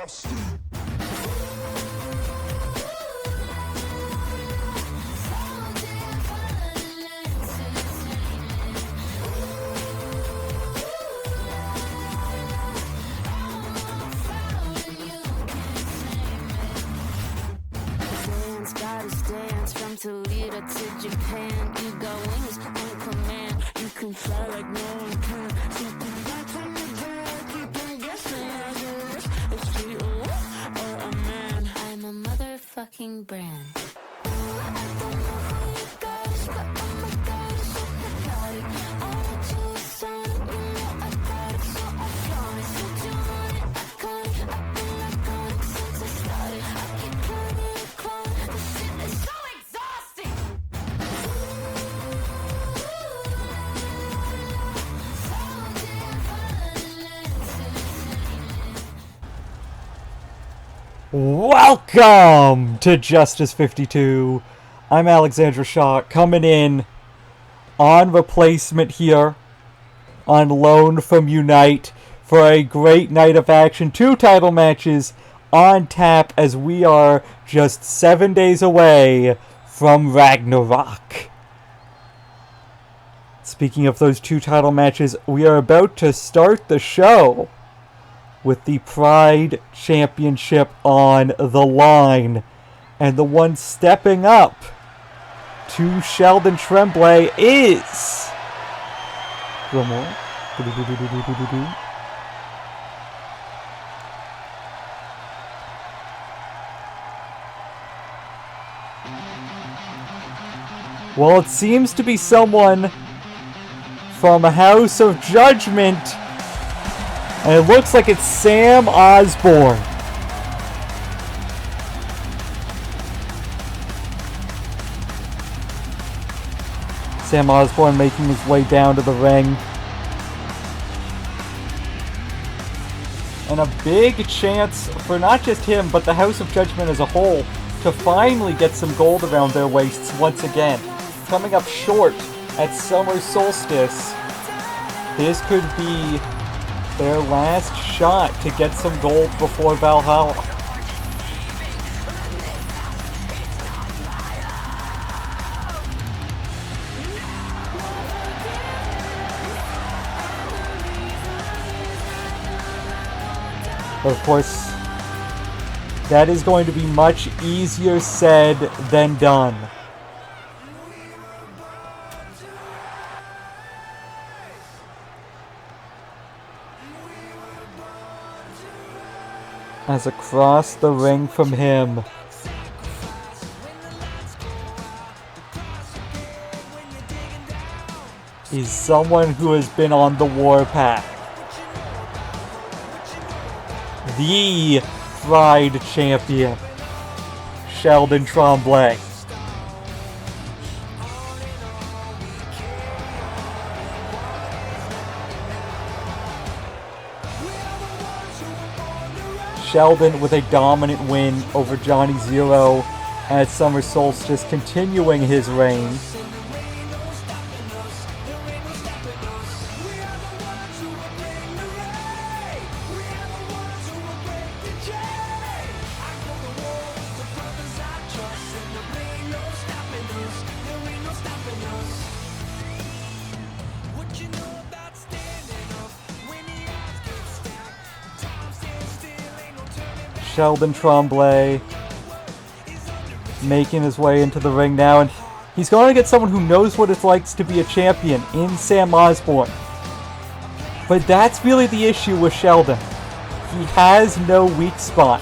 From Toledo to Japan, you got wings on command. You can fly like no one can. Something that's on the back, you can guessing if she or a man. I'm a motherfucking brand. I don't know who you guys, but oh my god, it's so hypnotic. I want you a son, you know I got it, so I flaunt it. Since you want it, I got it. I've been iconic since I started. I keep climbing and climbing. This shit is so exhausting. Welcome to Justice 52. I'm Alexandra Shaw, coming in on replacement here, on loan from Unite, for a great night of action. 2 title matches on tap as we are just 7 days away from Ragnarok. Speaking of those 2 title matches, we are about to start the show with the Pride Championship on the line. And the one stepping up to Sheldon Tremblay is... One more. Well, it seems to be someone from House of Judgment. And it looks like it's Sam Osborne. Sam Osborne making his way down to the ring. And a big chance for not just him, but the House of Judgment as a whole to finally get some gold around their waists once again. Coming up short at Summer Solstice. This could be their last shot to get some gold before Valhalla. But of course, that is going to be much easier said than done. As across the ring from him is someone who has been on the warpath. The Pride Champion, Sheldon Tremblay. Sheldon with a dominant win over Johnny Zero at Summer Solstice, continuing his reign. Sheldon Tremblay making his way into the ring now, and he's going to get someone who knows what it likes to be a champion in Sam Osborne. But that's really the issue with Sheldon. He has no weak spot.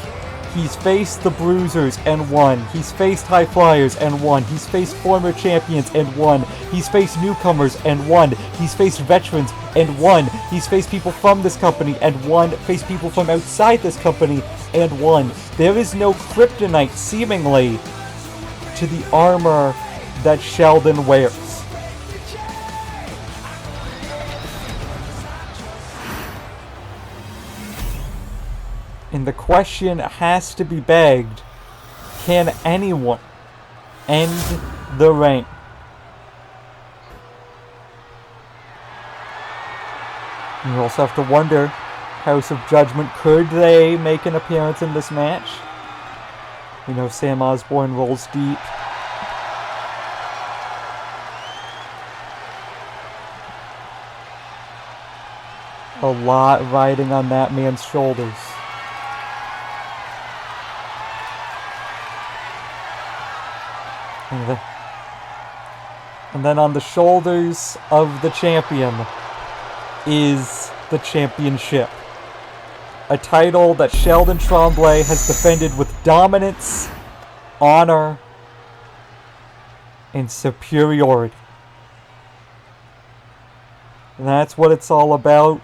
He's faced the Bruisers and won. He's faced High Flyers and won. He's faced former champions and won. He's faced newcomers and won. He's faced veterans and won. He's faced people from this company and won. Faced people from outside this company and won. There is no kryptonite, seemingly, to the armor that Sheldon wears. And the question has to be begged, can anyone end the reign? You also have to wonder, House of Judgment. Could they make an appearance in this match? We know Sam Osborne rolls deep. A lot riding on that man's shoulders. And then on the shoulders of the champion is the championship. A title that Sheldon Tremblay has defended with dominance, honor, and superiority. And that's what it's all about.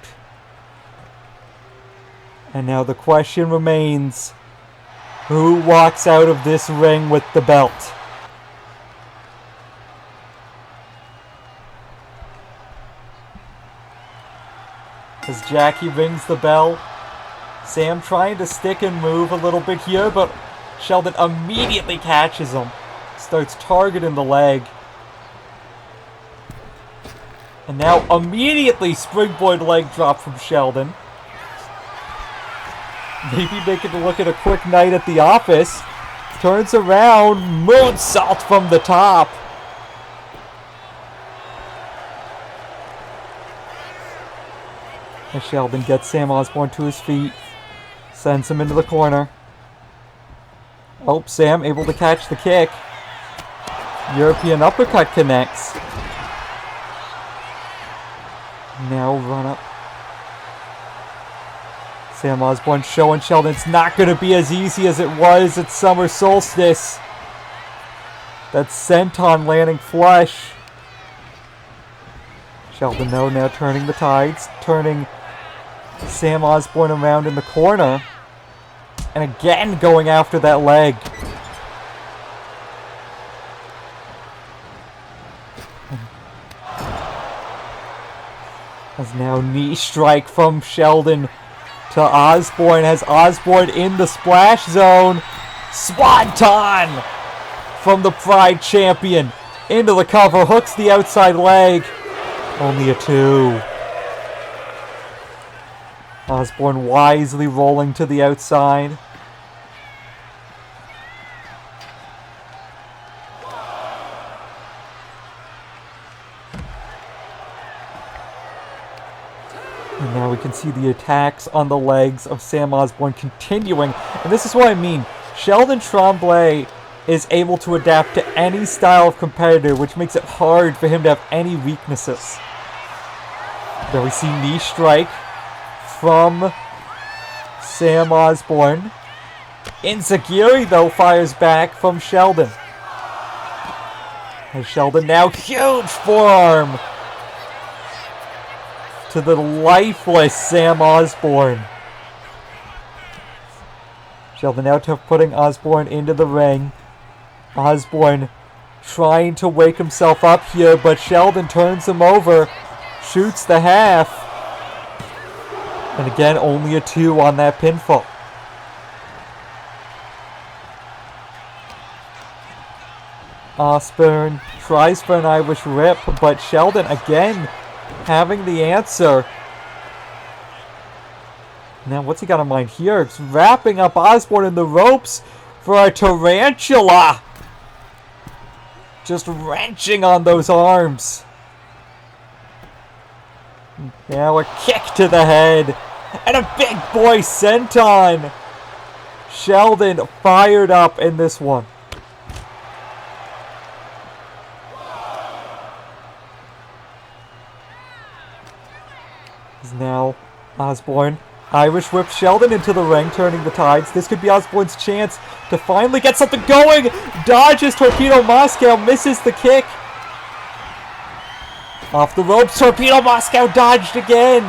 And now the question remains, who walks out of this ring with the belt? As Jackie rings the bell, Sam trying to stick and move a little bit here, but Sheldon immediately catches him. Starts targeting the leg. And now immediately springboard leg drop from Sheldon. Maybe they could look at a quick night at the office. Turns around, moonsault from the top. And Sheldon gets Sam Osborne to his feet. Sends him into the corner. Oh, Sam able to catch the kick. European uppercut connects. Now run up. Sam Osborne showing Sheldon it's not going to be as easy as it was at Summer Solstice. That senton landing flush. Sheldon, though, now turning the tides. Turning Sam Osborne around in the corner. And again going after that leg. As now knee strike from Sheldon to Osborne. Has Osborne in the splash zone. Swanton from the Pride champion. Into the cover. Hooks the outside leg. Only a 2. Osborne wisely rolling to the outside. And now we can see the attacks on the legs of Sam Osborne continuing. And this is what I mean. Sheldon Tremblay is able to adapt to any style of competitor, which makes it hard for him to have any weaknesses. There we see knee strike from Sam Osborne. Enziguri, though, fires back from Sheldon. And Sheldon now huge forearm to the lifeless Sam Osborne. Sheldon now putting Osborne into the ring. Osborne trying to wake himself up here, but Sheldon turns him over, shoots the half. And again, only a 2 on that pinfall. Osborne tries for an Irish whip, but Sheldon again having the answer. Now, what's he got in mind here? It's wrapping up Osborne in the ropes for a tarantula. Just wrenching on those arms. Now a kick to the head. And a big boy senton. Sheldon fired up in this one. Now Osborne Irish whip Sheldon into the ring, turning the tides. This could be Osborne's chance to finally get something going. Dodges Torpedo Moscow, misses the kick. Off the ropes, Torpedo Moscow dodged again.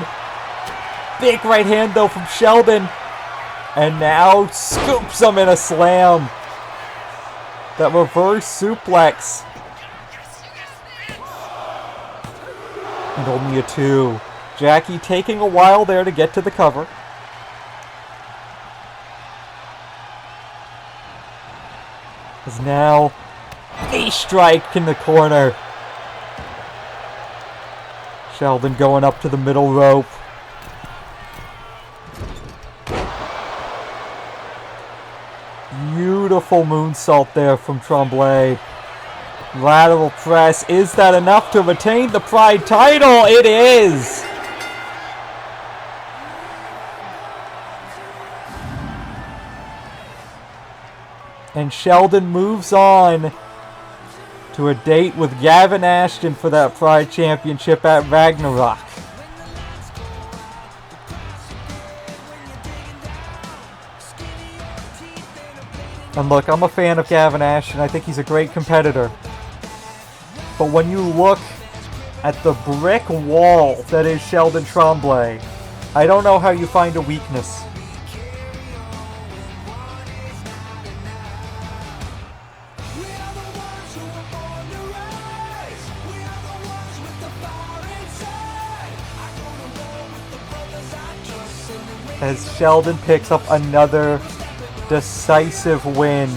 Big right hand though from Sheldon. And now scoops him in a slam. That reverse suplex. And only a 2. Jackie taking a while there to get to the cover. Is now knee strike in the corner. Sheldon going up to the middle rope. Beautiful moonsault there from Tremblay. Lateral press. Is that enough to retain the Pride title? It is! And Sheldon moves on to a date with Gavin Ashton for that Pride Championship at Ragnarok. And look, I'm a fan of Gavin Ashton. I think he's a great competitor. But when you look at the brick wall that is Sheldon Tremblay, I don't know how you find a weakness. As Sheldon picks up another decisive win.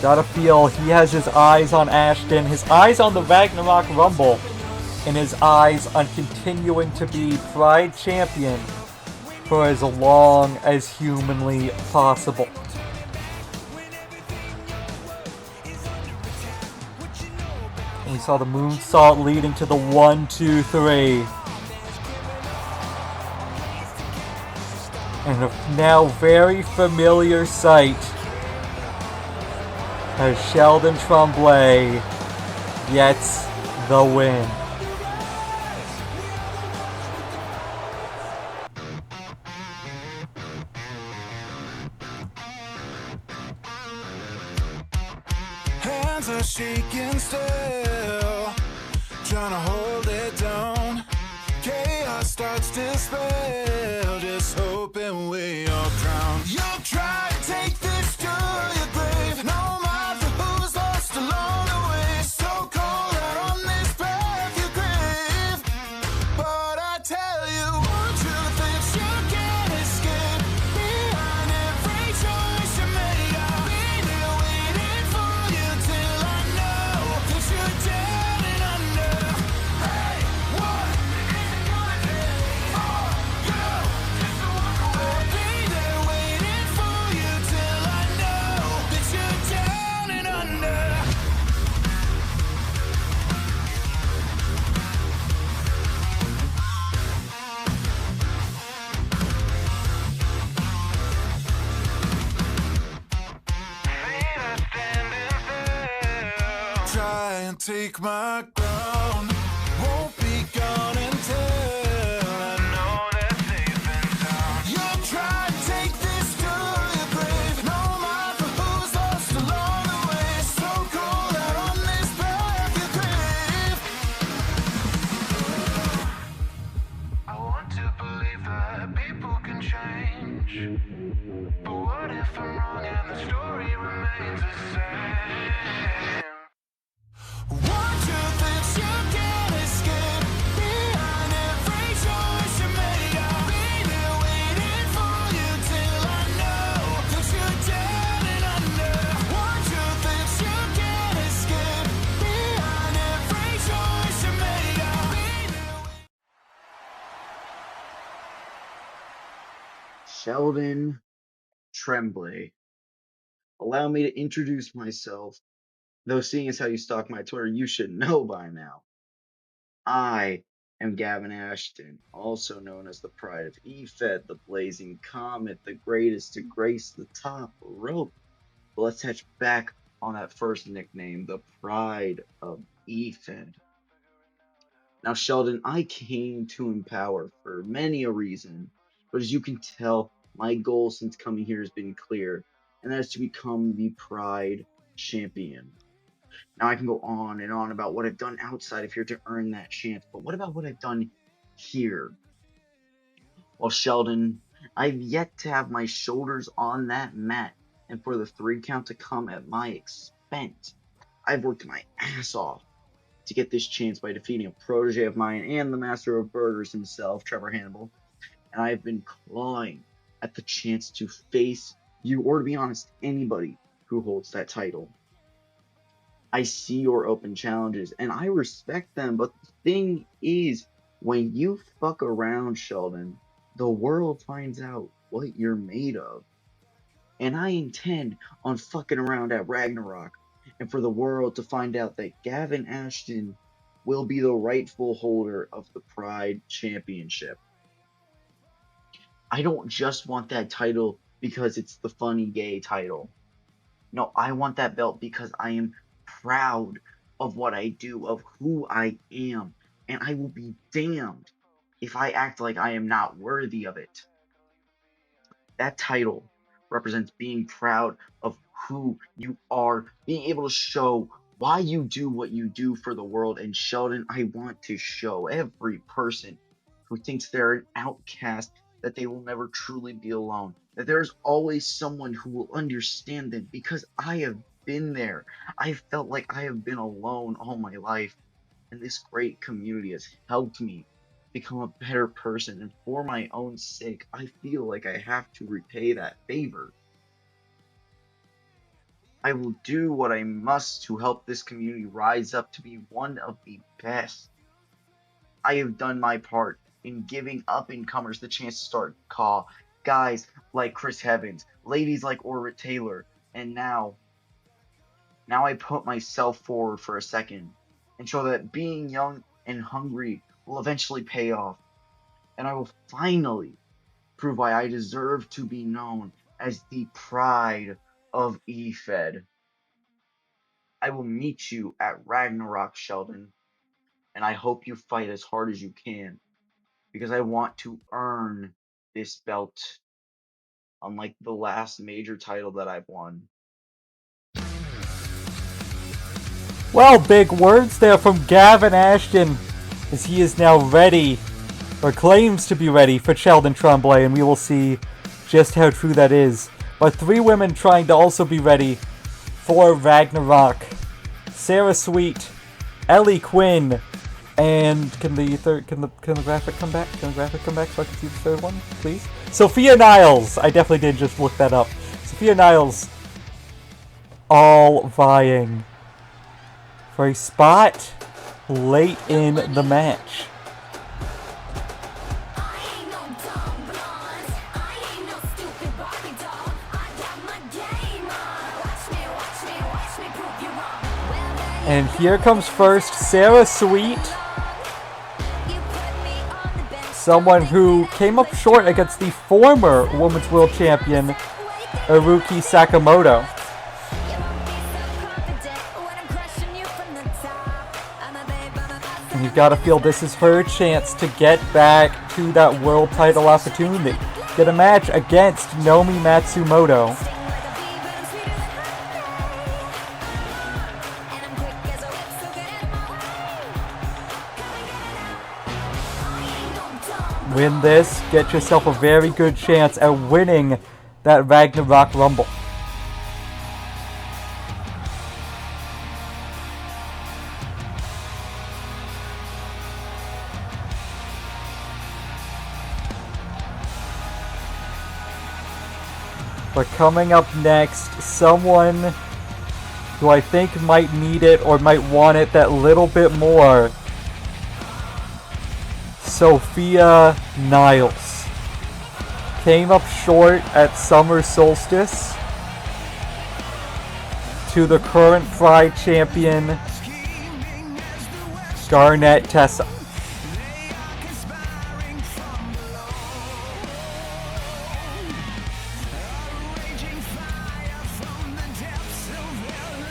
Gotta feel he has his eyes on Ashton, his eyes on the Ragnarok Rumble, and his eyes on continuing to be Pride Champion for as long as humanly possible. And we saw the moonsault leading to the 1, 2, 3. And a now very familiar sight as Sheldon Tremblay gets the win. Hands are shaking still, trying to hold it down. Chaos starts to spell, just hoping we all drown. You'll try to take this to your grave, no matter who's lost along the way. So cold out on this path you crave, but I tell you, one truth is you can't escape. Behind every choice you made, I'll be there waiting for you till I know that you're down and under. Hey, what is it gonna take for you just to walk away? I'll be there waiting for you till I know that you're down and under. Try and take my ground, won't be gone until I know that safe and sound. You'll try to take this to your grave, no matter who's lost along the way. So cold out on this path you crave. I want to believe that people can change, but what if I'm wrong and the story remains the same? One truth is you can't escape. Behind every choice you made, I'll be there waiting for you till I know that you're down and under. One truth is you can't escape. Behind every choice you made, I'll be there. Sheldon Tremblay. Allow me to introduce myself, though seeing as how you stalk my Twitter, you should know by now. I am Gavin Ashton, also known as the Pride of Efed, the Blazing Comet, the greatest to grace the top rope. But let's touch back on that first nickname, the Pride of Efed. Now, Sheldon, I came to Empower for many a reason, but as you can tell, my goal since coming here has been clear, and that is to become the Pride Champion. Now, I can go on and on about what I've done outside of here to earn that chance, but what about what I've done here? Well, Sheldon, I've yet to have my shoulders on that mat, and for the 3 count to come at my expense. I've worked my ass off to get this chance by defeating a protege of mine and the master of burgers himself, Trevor Hannibal, and I've been clawing at the chance to face you, or to be honest, anybody who holds that title. I see your open challenges, and I respect them, but the thing is, When you fuck around, Sheldon, the world finds out what you're made of. And I intend on fucking around at Ragnarok and for the world to find out that Gavin Ashton will be the rightful holder of the Pride Championship. I don't just want that title because it's the funny gay title. No, I want that belt because I am proud of what I do, of who I am, and I will be damned if I act like I am not worthy of it. That title represents being proud of who you are, being able to show why you do what you do for the world. And Sheldon, I want to show every person who thinks they're an outcast that they will never truly be alone, that there's always someone who will understand them because I have been there. I felt like I have been alone all my life, and this great community has helped me become a better person, and for my own sake, I feel like I have to repay that favor. I will do what I must to help this community rise up to be one of the best. I have done my part in giving up-and-comers the chance to start Caw, guys like Chris Heavans, ladies like Orbit Taylor, and now I put myself forward for a second and show that being young and hungry will eventually pay off. And I will finally prove why I deserve to be known as the pride of EFED. I will meet you at Ragnarok, Sheldon, and I hope you fight as hard as you can, because I want to earn this belt, unlike the last major title that I've won. Well, big words there from Gavin Ashton, as he is now ready, or claims to be ready, for Sheldon Tremblay, and we will see just how true that is. But three women trying to also be ready for Ragnarok. Sarah Sweet, Ellie Quinn, and can the graphic come back? Can the graphic come back so I can see the third one, please? Sophia Niles. I definitely did just look that up. Sophia Niles, all vying for a spot late in the match. And here comes first Sarah Sweet, someone who came up short against the former Women's World Champion, Haruki Sakamoto. And you've got to feel this is her chance to get back to that world title opportunity. Get a match against Nomi Matsumoto. Win this, get yourself a very good chance at winning that Ragnarok Rumble. But coming up next, someone who I think might need it or might want it that little bit more. Sophia Niles came up short at Summer Solstice to the current Pride champion, Garnett Tessa.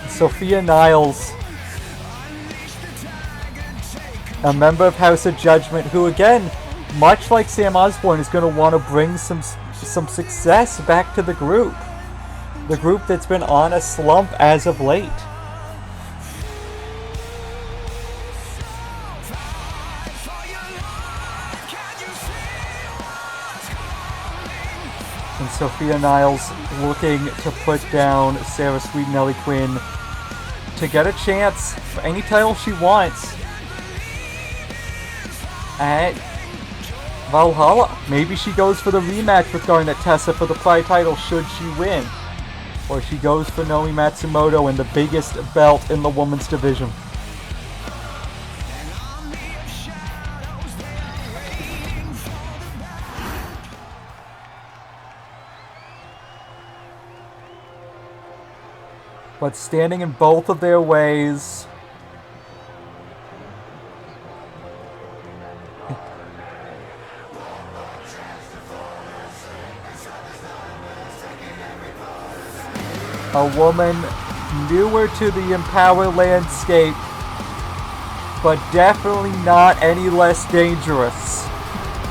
Sophia Niles, a member of House of Judgment, who again, much like Sam Osborne, is going to want to bring some success back to the group that's been on a slump as of late. And Sophia Niles looking to put down Sarah Sweet and Ellie Quinn to get a chance for any title she wants at Valhalla. Maybe she goes for the rematch with Garnett Tessa for the Pride title should she win. Or she goes for Nomi Matsumoto and the biggest belt in the women's division. but standing in both of their ways. A woman newer to the Empower landscape, but definitely not any less dangerous.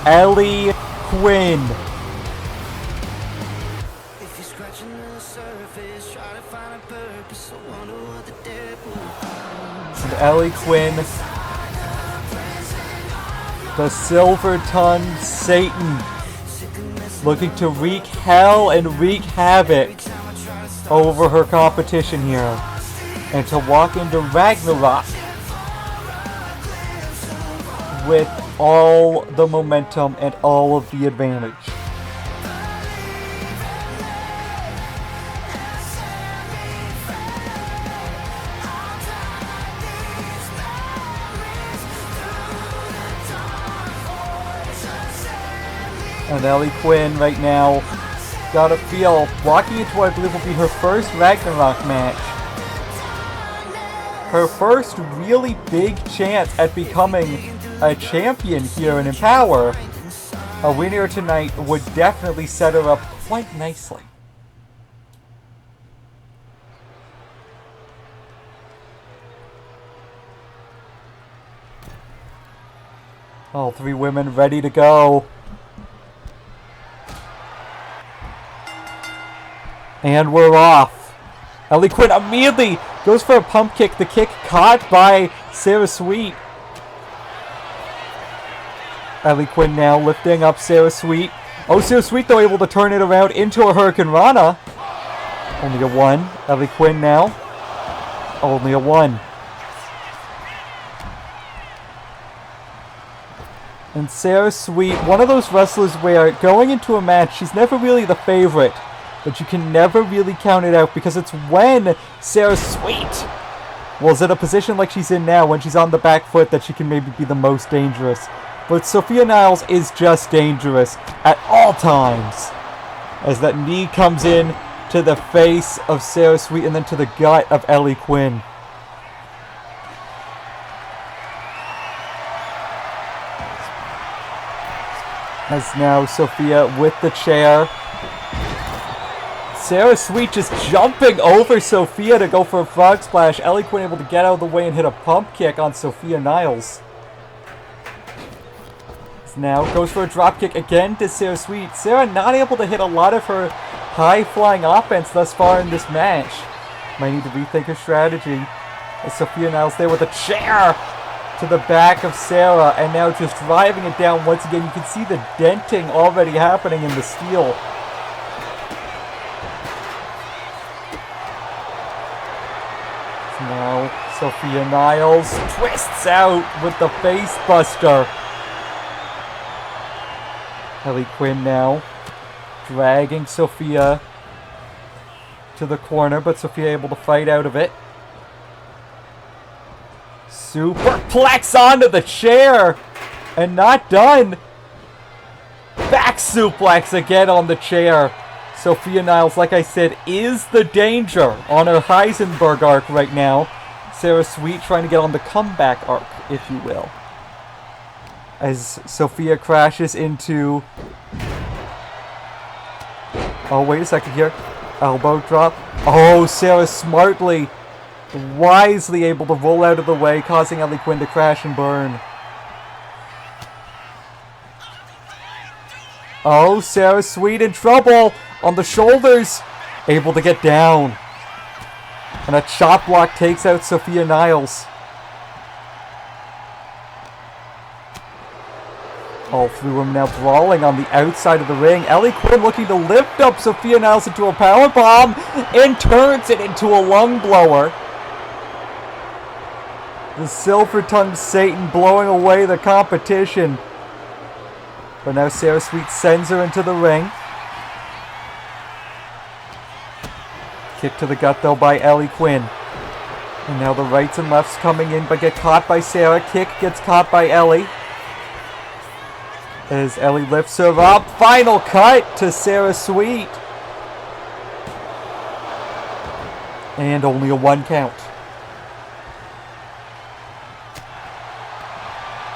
Ellie Quinn. And Ellie Quinn, the silver-tongued Satan, looking to wreak hell and wreak havoc over her competition here, and to walk into Ragnarok with all the momentum and all of the advantage. And Ellie Quinn right now got a feel, walking into what I believe will be her first Ragnarok match. Her first really big chance at becoming a champion here in Empower. A winner tonight would definitely set her up quite nicely. All three women ready to go. And we're off. Ellie Quinn immediately goes for a pump kick. The kick caught by Sarah Sweet. Ellie Quinn now lifting up Sarah Sweet. Oh, Sarah Sweet though able to turn it around into a Hurricane Rana. Only a 1. Ellie Quinn now. Only a 1. And Sarah Sweet, one of those wrestlers where going into a match, she's never really the favorite. But you can never really count it out, because it's when Sarah Sweet was in a position like she's in now, when she's on the back foot, that she can maybe be the most dangerous. But Sophia Niles is just dangerous at all times. As that knee comes in to the face of Sarah Sweet and then to the gut of Ellie Quinn. As now Sophia with the chair. Sarah Sweet just jumping over Sophia to go for a frog splash. Ellie Quinn able to get out of the way and hit a pump kick on Sophia Niles. Now goes for a drop kick again to Sarah Sweet. Sarah not able to hit a lot of her high-flying offense thus far in this match. Might need to rethink her strategy. As Sophia Niles there with a chair to the back of Sarah, and now just driving it down once again. You can see the denting already happening in the steel. Now Sophia Niles twists out with the face buster. Ellie Quinn now dragging Sophia to the corner, but Sophia able to fight out of it. Superplex onto the chair, and not done. Back suplex again on the chair. Sophia Niles, like I said, is the danger on her Heisenberg arc right now. Sarah Sweet trying to get on the comeback arc, if you will. As Sophia crashes into... Oh, wait a second here. Elbow drop. Oh, Sarah smartly, wisely able to roll out of the way, causing Ellie Quinn to crash and burn. Oh, Sarah Sweet in trouble on the shoulders. Able to get down. And a chop block takes out Sophia Niles. All three women now brawling on the outside of the ring. Ellie Quinn looking to lift up Sophia Niles into a powerbomb and turns it into a lung blower. The silver-tongued Satan blowing away the competition. But now Sarah Sweet sends her into the ring. Kick to the gut though by Ellie Quinn. And now the rights and lefts coming in, but get caught by Sarah. Kick gets caught by Ellie. As Ellie lifts her up. Final cut to Sarah Sweet. And only a 1 count.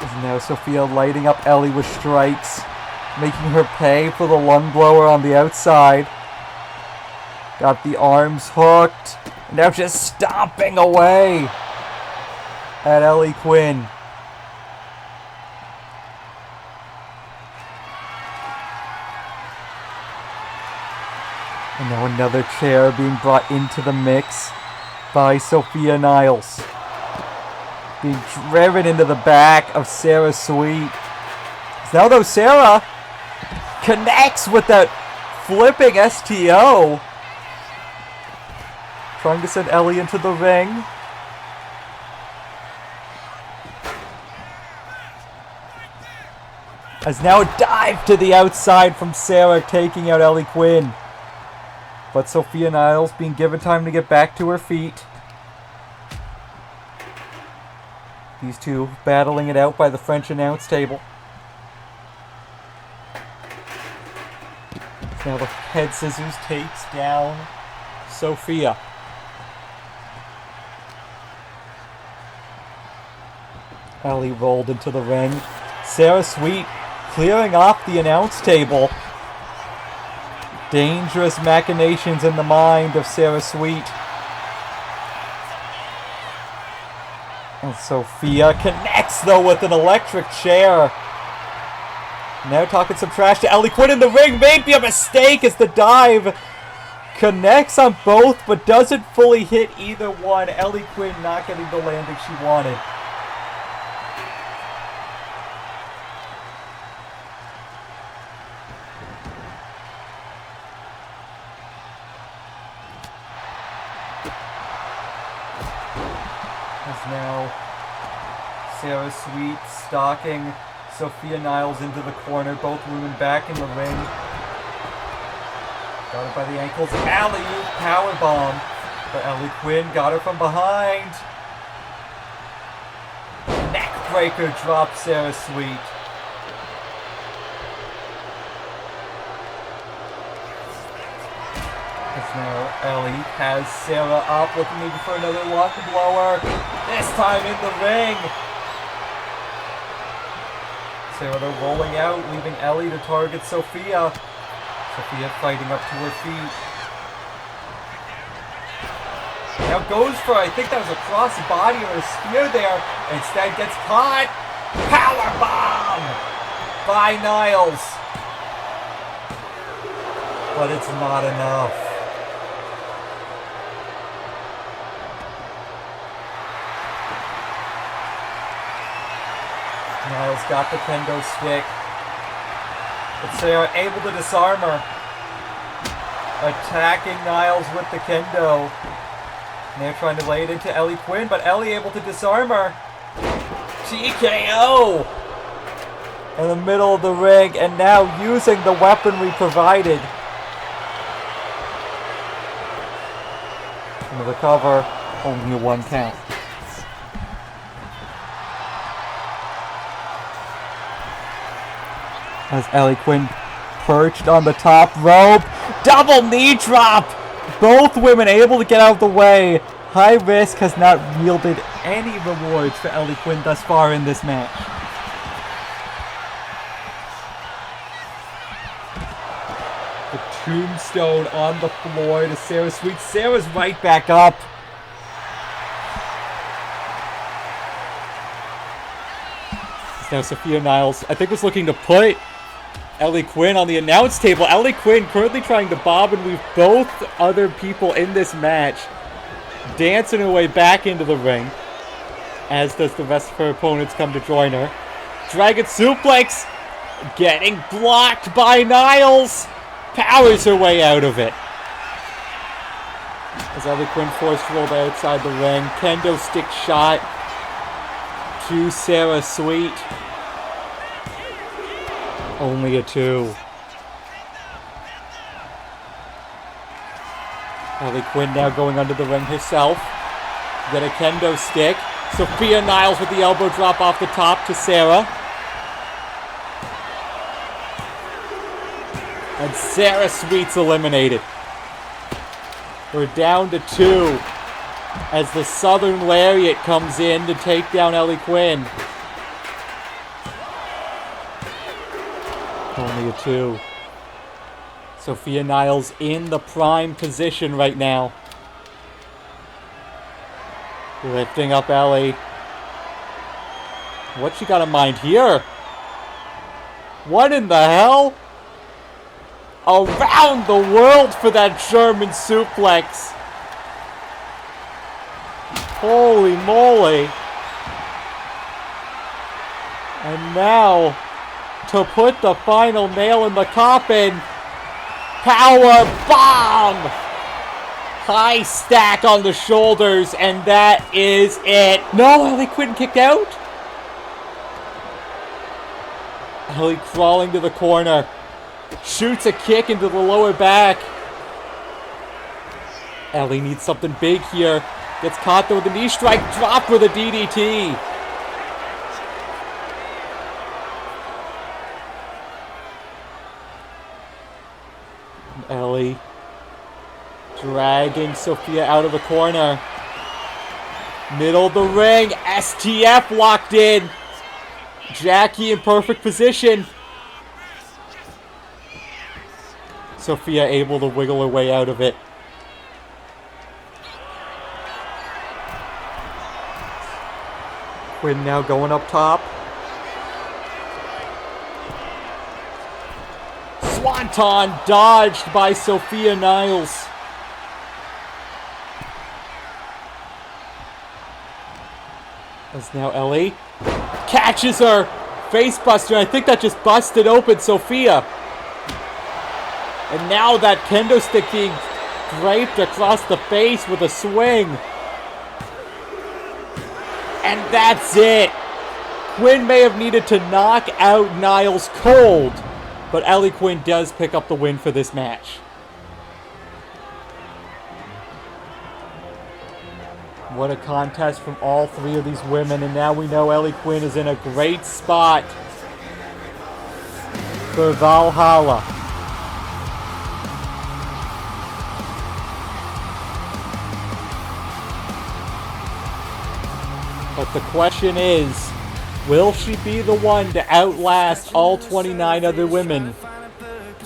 As now Sophia lighting up Ellie with strikes, making her pay for the lung blower on the outside. Got the arms hooked. Now just stomping away at Ellie Quinn. And now another chair being brought into the mix by Sophia Niles. Being driven into the back of Sarah Sweet. Now though Sarah connects with that flipping STO. Trying to send Ellie into the ring. As now a dive to the outside from Sarah, taking out Ellie Quinn. But Sophia Niles being given time to get back to her feet. These two battling it out by the French announce table. Now the head scissors takes down Sophia. Ellie rolled into the ring. Sarah Sweet clearing off the announce table. Dangerous machinations in the mind of Sarah Sweet. And Sophia connects though with an electric chair. Now talking some trash to Ellie Quinn in the ring. Maybe a mistake as the dive connects on both but doesn't fully hit either one. Ellie Quinn not getting the landing she wanted. Now Sarah Sweet stalking Sophia Niles into the corner. Both women back in the ring. Got her by the ankles. Alley-oop powerbomb. But Ellie Quinn got her from behind. Neckbreaker drops Sarah Sweet. As now Ellie has Sarah up, looking maybe for another lung blower. This time in the ring. Sarah though rolling out, leaving Ellie to target Sophia. Sophia fighting up to her feet. Now goes for, I think that was a cross body or a spear there. Instead gets caught. Powerbomb by Niles. But it's not enough. Niles got the kendo stick. But Sarah able to disarm her. Attacking Niles with the kendo. Now trying to lay it into Ellie Quinn, but Ellie able to disarm her. TKO! In the middle of the ring, and now using the weaponry provided. Into the cover, only a 1 count. As Ellie Quinn perched on the top rope. Double knee drop! Both women able to get out of the way. High risk has not yielded any rewards for Ellie Quinn thus far in this match. The tombstone on the floor to Sarah Sweet. Sarah's right back up. Now Sophia Niles, I think, was looking to put Ellie Quinn on the announce table. Ellie Quinn currently trying to bob and weave both other people in this match. Dancing her way back into the ring. As does the rest of her opponents come to join her. Dragon suplex. Getting blocked by Niles. Powers her way out of it. As Ellie Quinn forced rolled outside the ring. Kendo stick shot to Sarah Sweet. Only a 2. Ellie Quinn now going under the ring herself. Get a kendo stick. Sophia Niles with the elbow drop off the top to Sarah. And Sarah Sweet's eliminated. We're down to 2. as the Southern Lariat comes in to take down Ellie Quinn. Only a 2. Sophia Niles in the prime position right now. Lifting up Ellie. What she got in mind here? What in the hell? Around the world for that German suplex. Holy moly. And now, to put the final nail in the coffin, power bomb! High stack on the shoulders, and that is it. No, Ellie Quinn kicked out. Ellie crawling to the corner. Shoots a kick into the lower back. Ellie needs something big here. Gets caught though with a knee strike. Drop with a DDT. Ellie dragging Sophia out of the corner. Middle of the ring. STF locked in. Jackie in perfect position. Sophia able to wiggle her way out of it. Quinn now going up top. Swanton dodged by Sophia Niles. As now Ellie catches her. Facebuster. I think that just busted open Sophia. And now that kendo stick being draped across the face with a swing. And that's it. Quinn may have needed to knock out Niles cold, but Ellie Quinn does pick up the win for this match. What a contest from all 3 of these women, and now we know Ellie Quinn is in a great spot for Valhalla. But the question is, will she be the one to outlast all 29 other women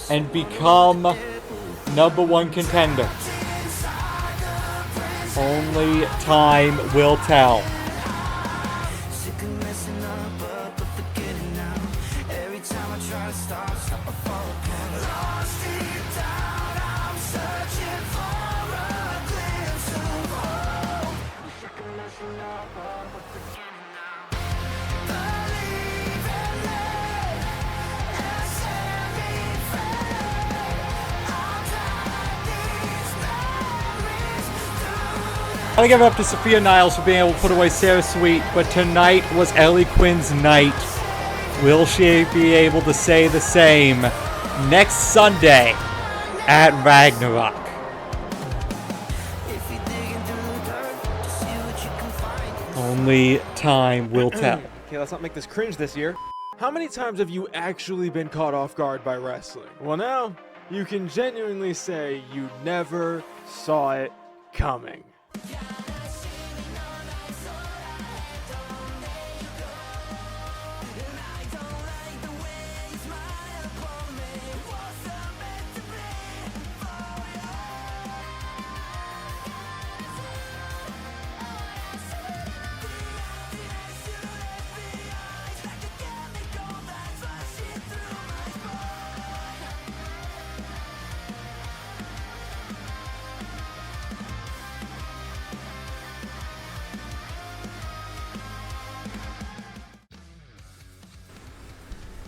and become #1 contender? Only time will tell. I gotta give it up to Sophia Niles for being able to put away Sarah Sweet, but tonight was Ellie Quinn's night. Will she be able to say the same next Sunday at Ragnarok? Only time will tell. Okay, let's not make this cringe this year. How many times have you actually been caught off guard by wrestling? Well, now you can genuinely say you never saw it coming.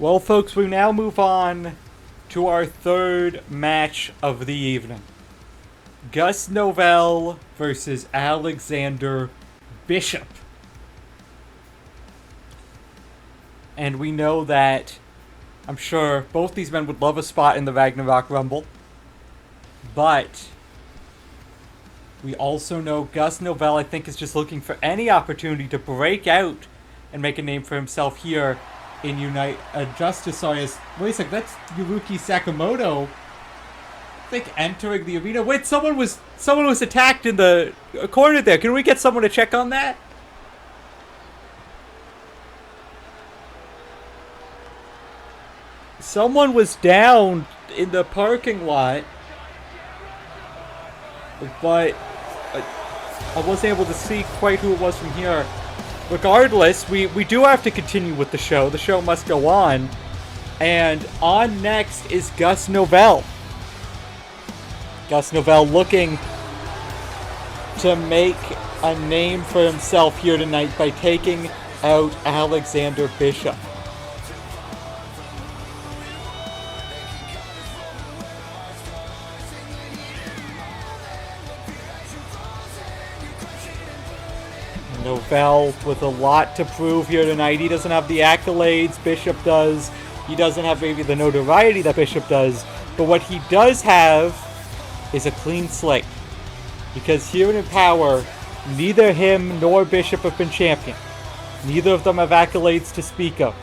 Well, folks, we now move on to our third match of the evening. Gus Nouvelle versus Alexander Bishop. And we know that, I'm sure, both these men would love a spot in the Ragnarok Rumble. But we also know Gus Nouvelle, I think, is just looking for any opportunity to break out and make a name for himself here in Justice. Sorry, wait a sec, that's Yuruki Sakamoto think entering the arena. Wait, someone was attacked in the corner there. Can we get someone to check on that? Someone was down in the parking lot, but I wasn't able to see quite who it was from here. Regardless, we do have to continue with the show. The show must go on. And on next is Gus Nouvelle. Gus Nouvelle looking to make a name for himself here tonight by taking out Alexander Bishop. Nouvelle with a lot to prove here tonight. He doesn't have the accolades Bishop does. He doesn't have maybe the notoriety that Bishop does. But what he does have is a clean slate. Because here in Power, neither him nor Bishop have been champion. Neither of them have accolades to speak of.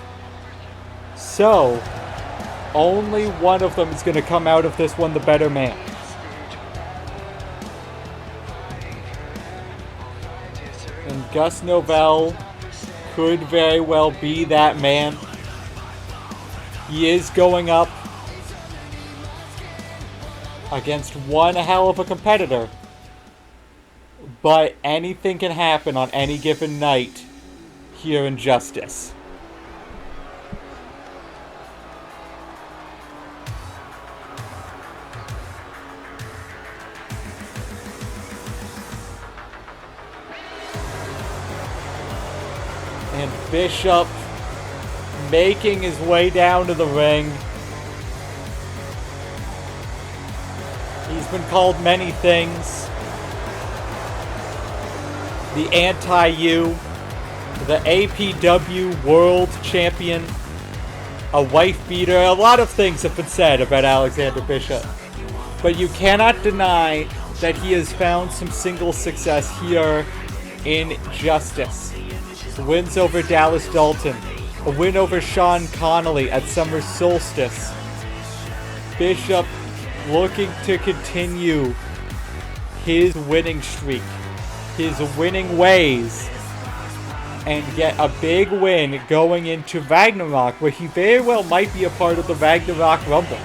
So, only one of them is going to come out of this one the better man. And Gus Nouvelle could very well be that man. He is going up against one hell of a competitor. But anything can happen on any given night here in Justice. And Bishop making his way down to the ring. He's been called many things. The anti-U, the APW World Champion, a wife beater. A lot of things have been said about Alexander Bishop. But you cannot deny that he has found some single success here in Justice. Wins over Dallas Dalton. A win over Sean Connolly at Summer Solstice. Bishop looking to continue his winning streak, his winning ways, and get a big win going into Ragnarok, where he very well might be a part of the Ragnarok Rumble.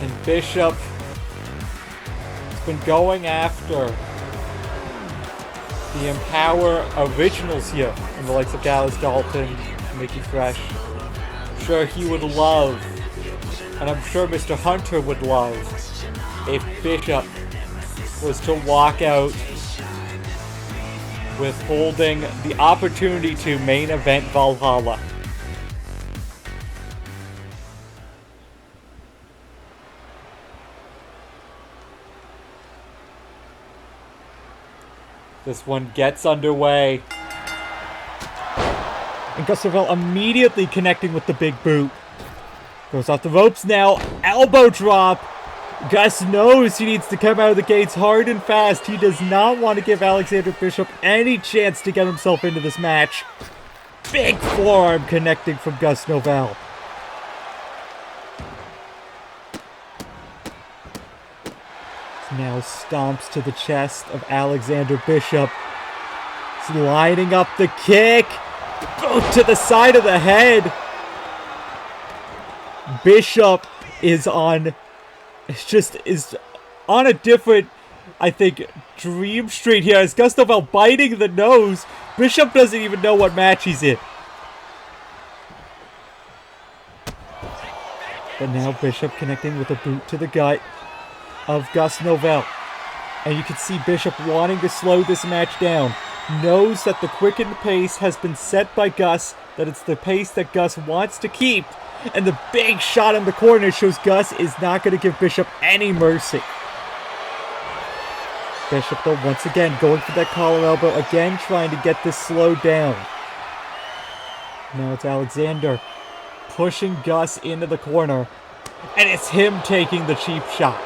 And Bishop has been going after the Empower originals here, and the likes of Dallas Dalton, Mickey Fresh. I'm sure he would love, and I'm sure Mr. Hunter would love, if Bishop was to walk out with holding the opportunity to main event Valhalla. This one gets underway. And Gus Nouvelle immediately connecting with the big boot. Goes off the ropes now. Elbow drop. Gus knows he needs to come out of the gates hard and fast. He does not want to give Alexander Bishop any chance to get himself into this match. Big forearm connecting from Gus Nouvelle. Now stomps to the chest of Alexander Bishop. He's lining up the kick. Boot to the side of the head. Bishop is on a different, I think, dream street here. As Gus Nouvelle biting the nose. Bishop doesn't even know what match he's in. But now Bishop connecting with a boot to the gut of Gus Nouvelle. And you can see Bishop wanting to slow this match down. Knows that the quickened pace has been set by Gus, that it's the pace that Gus wants to keep. And the big shot in the corner shows Gus is not going to give Bishop any mercy. Bishop, though, once again going for that collar elbow, again trying to get this slowed down. Now it's Alexander pushing Gus into the corner. And it's him taking the cheap shot.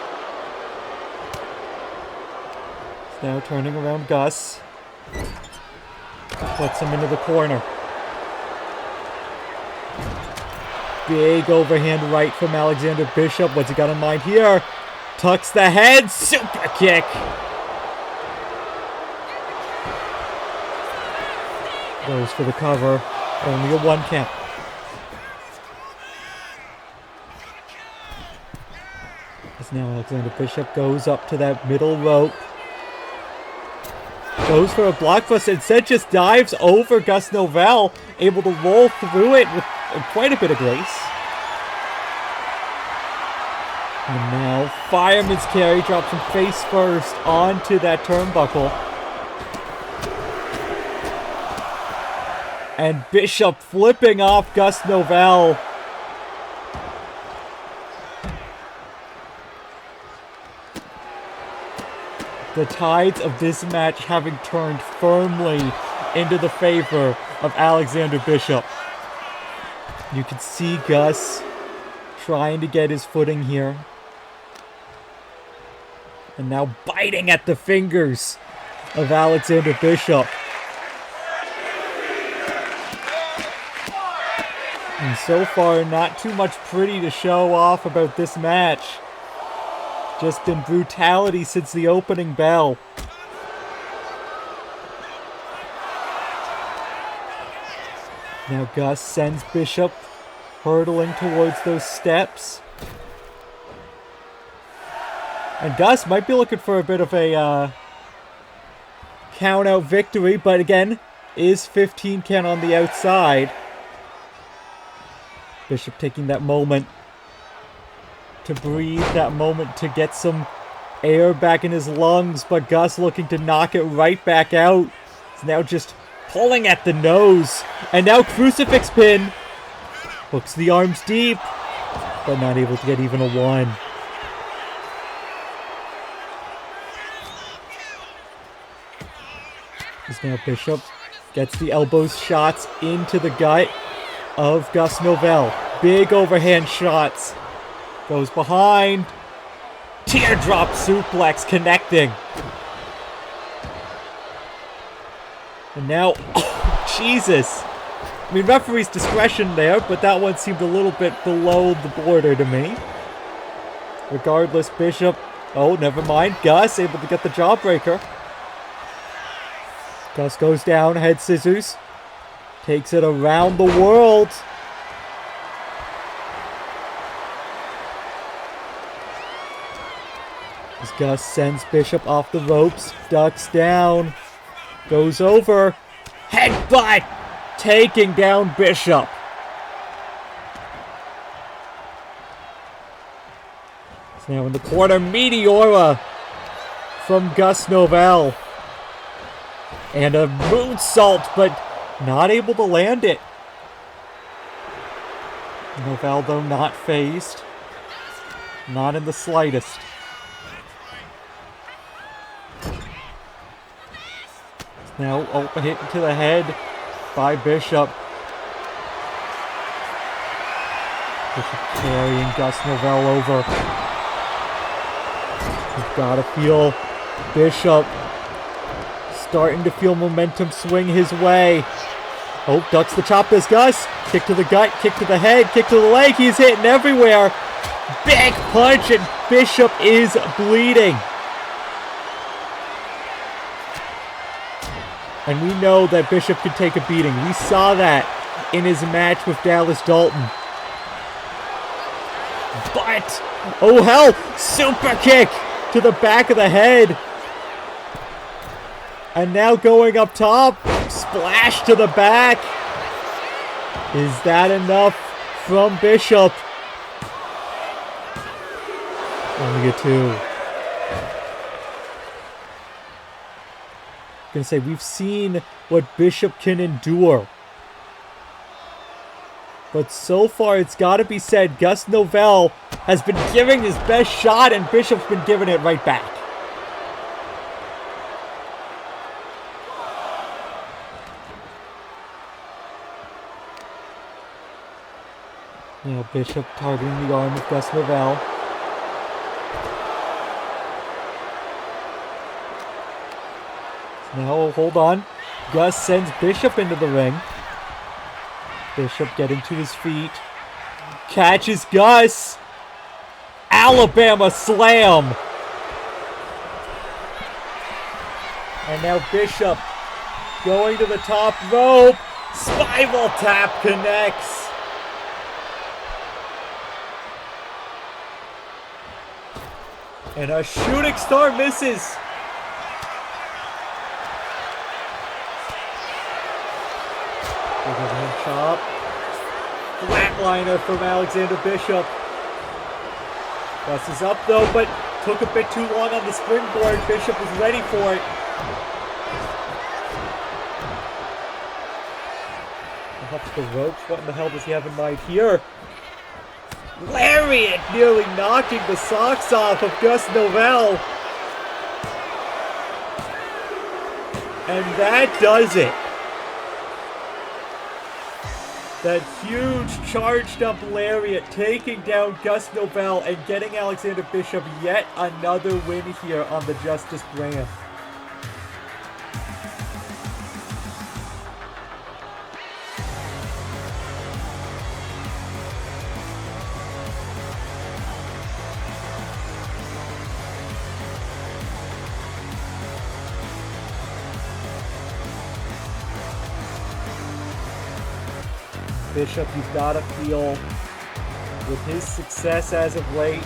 Now turning around Gus. Puts him into the corner. Big overhand right from Alexander Bishop. What's he got in mind here? Tucks the head. Super kick. Goes for the cover. Only a 1 count. As now Alexander Bishop goes up to that middle rope. Goes for a blockbuster. Instead just dives over Gus Nouvelle. Able to roll through it with quite a bit of grace. And now fireman's carry drops him face first onto that turnbuckle. And Bishop flipping off Gus Nouvelle. The tides of this match having turned firmly into the favor of Alexander Bishop. You can see Gus trying to get his footing here. And now biting at the fingers of Alexander Bishop. And so far, not too much pretty to show off about this match. Just been brutality since the opening bell. Now Gus sends Bishop hurtling towards those steps. And Gus might be looking for a bit of a count-out victory, but again, is 15 count on the outside. Bishop taking that moment to breathe, that moment to get some air back in his lungs, but Gus looking to knock it right back out. He's now just pulling at the nose. And now crucifix pin. Hooks the arms deep, but not able to get even a 1. As now Bishop gets the elbows shots into the gut of Gus Nouvelle. Big overhand shots. Goes behind. Teardrop suplex connecting. And now, oh, Jesus. I mean, referee's discretion there, but that one seemed a little bit below the border to me. Regardless, Bishop, oh, never mind. Gus able to get the jawbreaker. Gus goes down, head scissors. Takes it around the world. As Gus sends Bishop off the ropes, ducks down, goes over, headbutt, taking down Bishop. It's now in the corner, Meteora from Gus Nouvelle. And a moonsault, but not able to land it. Nouvelle, though, not phased. Not in the slightest. Now, open hit to the head by Bishop. Bishop carrying Gus Nouvelle over. You've got to feel Bishop starting to feel momentum swing his way. Oh, ducks the chop as Gus. Kick to the gut, kick to the head, kick to the leg. He's hitting everywhere. Big punch and Bishop is bleeding. And we know that Bishop could take a beating. We saw that in his match with Dallas Dalton. But, oh hell, super kick to the back of the head. And now going up top, splash to the back. Is that enough from Bishop? Only a 2. Gonna say, we've seen what Bishop can endure. But so far, it's got to be said, Gus Nouvelle has been giving his best shot, and Bishop's been giving it right back. Now Bishop targeting the arm of Gus Nouvelle. Now, hold on. Gus sends Bishop into the ring. Bishop getting to his feet. Catches Gus. Alabama slam. And now Bishop going to the top rope. Spiral tap connects. And a shooting star misses. Overhand chop. Flatliner from Alexander Bishop. Gus is up though, but took a bit too long on the springboard. Bishop was ready for it. Up the ropes. What in the hell does he have in mind here? Lariat nearly knocking the socks off of Gus Nouvelle. And that does it. That huge charged up lariat taking down Gus Nouvelle and getting Alexander Bishop yet another win here on the Justice brand. Bishop, you've got to feel, with his success as of late,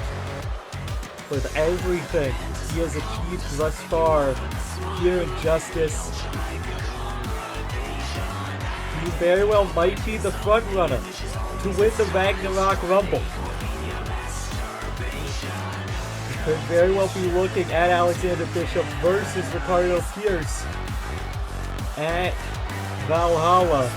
with everything he has achieved thus far here in Justice, he very well might be the front runner to win the Ragnarok Rumble. He could very well be looking at Alexander Bishop versus Ricardo Pierce at Valhalla.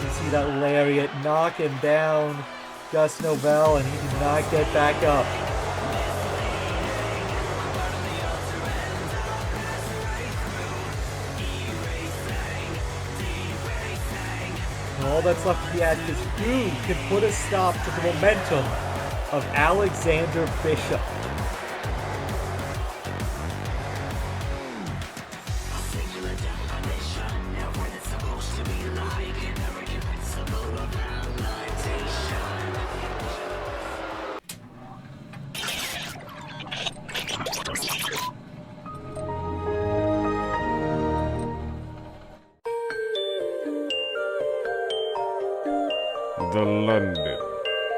See that lariat knocking down Gus Nouvelle, and he did not get back up. And all that's left to be added is who can put a stop to the momentum of Alexander Bishop. The London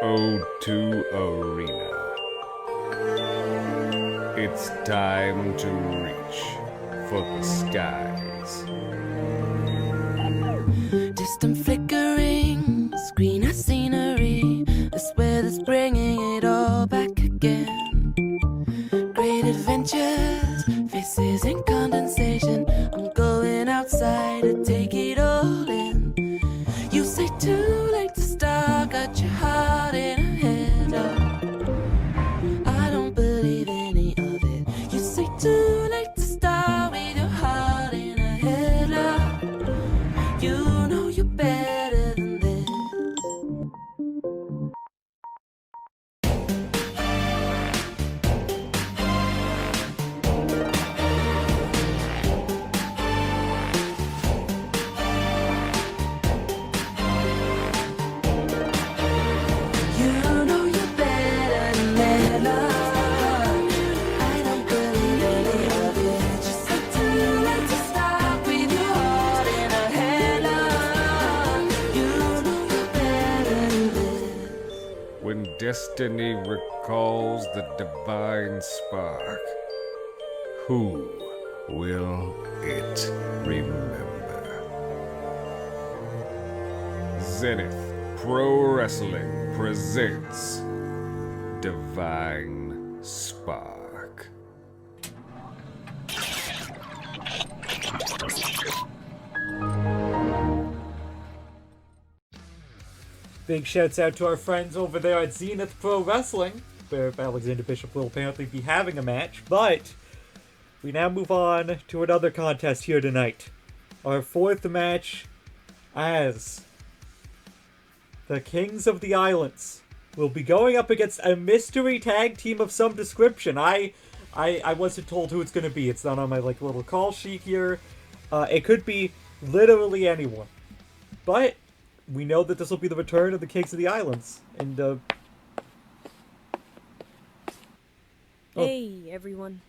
O2 Arena. It's time to reach for the skies. Distant flickering, screen of scenery. I swear that's bringing it all back again. Great adventures, faces in condensation. I'm going outside to take it all in. You say too late to start, got your heart in a headlock. I don't believe any of it. You say too late to start with your heart in a headlock. You know you're better than this. You know you're better than that, love. I don't believe any of it. Just say too late to stop with your heart in a headlock. You know you're better than this. When destiny recalls the divine spark, who will it remember? Zenith Pro Wrestling presents Divine Spark. Big shouts out to our friends over there at Zenith Pro Wrestling, where Alexander Bishop will apparently be having a match. But we now move on to another contest here tonight. Our fourth match as the Kings of the Islands will be going up against a mystery tag team of some description. I I wasn't told who it's going to be. It's not on my like little call sheet here. It could be literally anyone. But we know that this will be the return of the Kings of the Islands. And, Hey, everyone.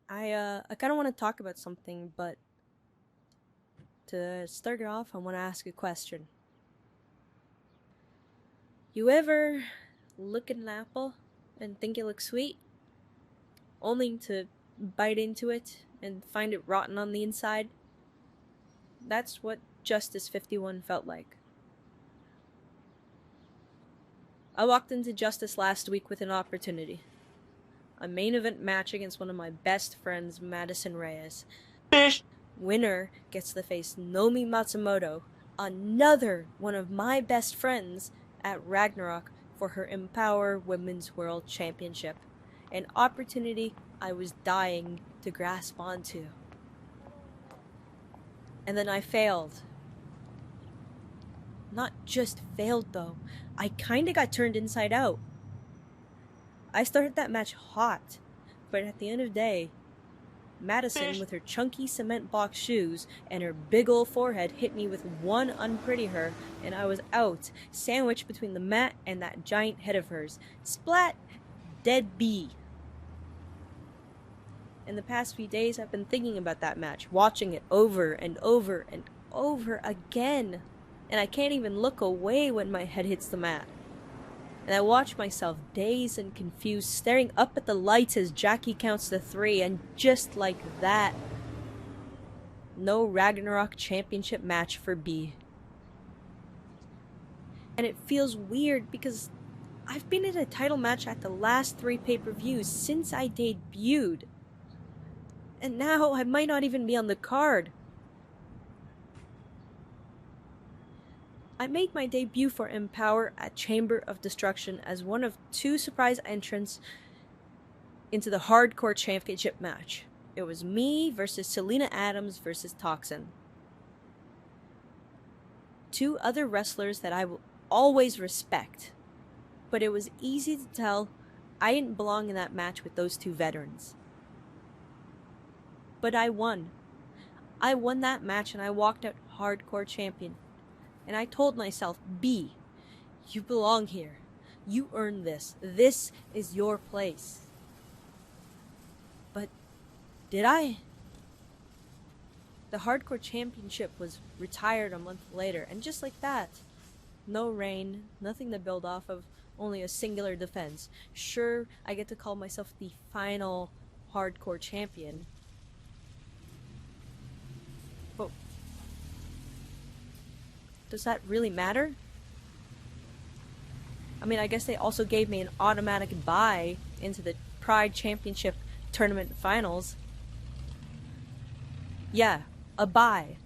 I kind of want to talk about something, but to start it off, I want to ask a question. You ever look at an apple and think it looks sweet, only to bite into it and find it rotten on the inside? That's what Justice 51 felt like. I walked into Justice last week with an opportunity. A main event match against one of my best friends, Madison Reyes. Winner gets to face Nomi Matsumoto, another one of my best friends, at Ragnarok for her Empower Women's World Championship. An opportunity I was dying to grasp onto. And then I failed. Not just failed though, I kinda got turned inside out. I started that match hot, but at the end of the day, Madison, with her chunky cement box shoes and her big ol' forehead, hit me with one unpretty her, and I was out, sandwiched between the mat and that giant head of hers. Splat! Dead bee. In the past few days, I've been thinking about that match, watching it over and over and over again, and I can't even look away when my head hits the mat. And I watch myself dazed and confused, staring up at the lights as Jackie counts to 3, and just like that, no Ragnarok championship match for B. And it feels weird because I've been in a title match at the last 3 pay-per-views since I debuted. And now I might not even be on the card. I made my debut for Empower at Chamber of Destruction as one of 2 surprise entrants into the Hardcore Championship match. It was me versus Selena Adams versus Toxin. 2 other wrestlers that I will always respect. But it was easy to tell I didn't belong in that match with those 2 veterans. But I won. I won that match and I walked out Hardcore Champion. And I told myself, B, you belong here. You earned this. This is your place. But did I? The Hardcore Championship was retired a month later, and just like that, no reign, nothing to build off of, only a singular defense. Sure, I get to call myself the final Hardcore Champion. But does that really matter? I mean, I guess they also gave me an automatic bye into the Pride Championship Tournament Finals. Yeah, a bye.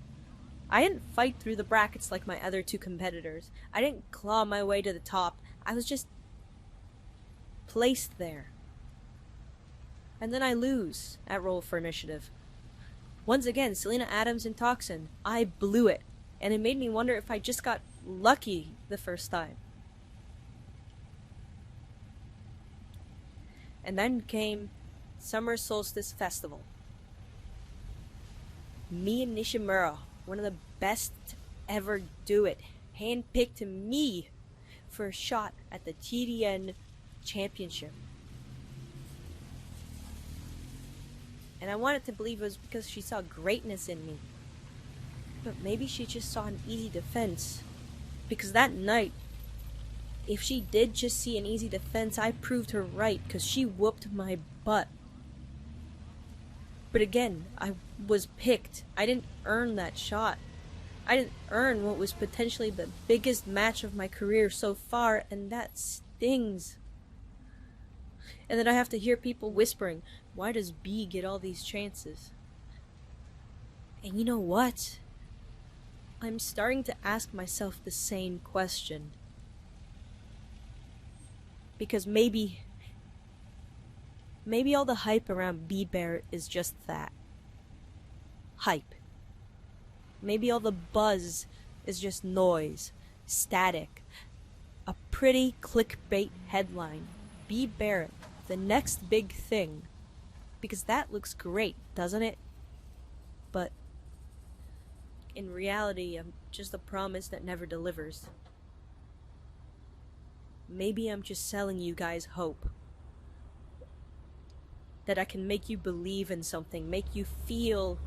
I didn't fight through the brackets like my other 2 competitors. I didn't claw my way to the top. I was just placed there. And then I lose at Roll for Initiative. Once again, Selena Adams and Toxin. I blew it. And it made me wonder if I just got lucky the first time. And then came Summer Solstice Festival. Me and Nishimura, one of the best to ever do it, handpicked me for a shot at the TDN Championship. And I wanted to believe it was because she saw greatness in me. But maybe she just saw an easy defense. Because that night, if she did just see an easy defense, I proved her right, because she whooped my butt. But again, I was picked. I didn't earn that shot. I didn't earn what was potentially the biggest match of my career so far, and that stings. And then I have to hear people whispering, why does B get all these chances? And you know what? I'm starting to ask myself the same question. Because maybe all the hype around B Bear is just that. Hype. Maybe all the buzz is just noise, static, a pretty clickbait headline. B Barrett, the next big thing. Because that looks great, doesn't it? But in reality, I'm just a promise that never delivers. Maybe I'm just selling you guys hope. That I can make you believe in something, make you feel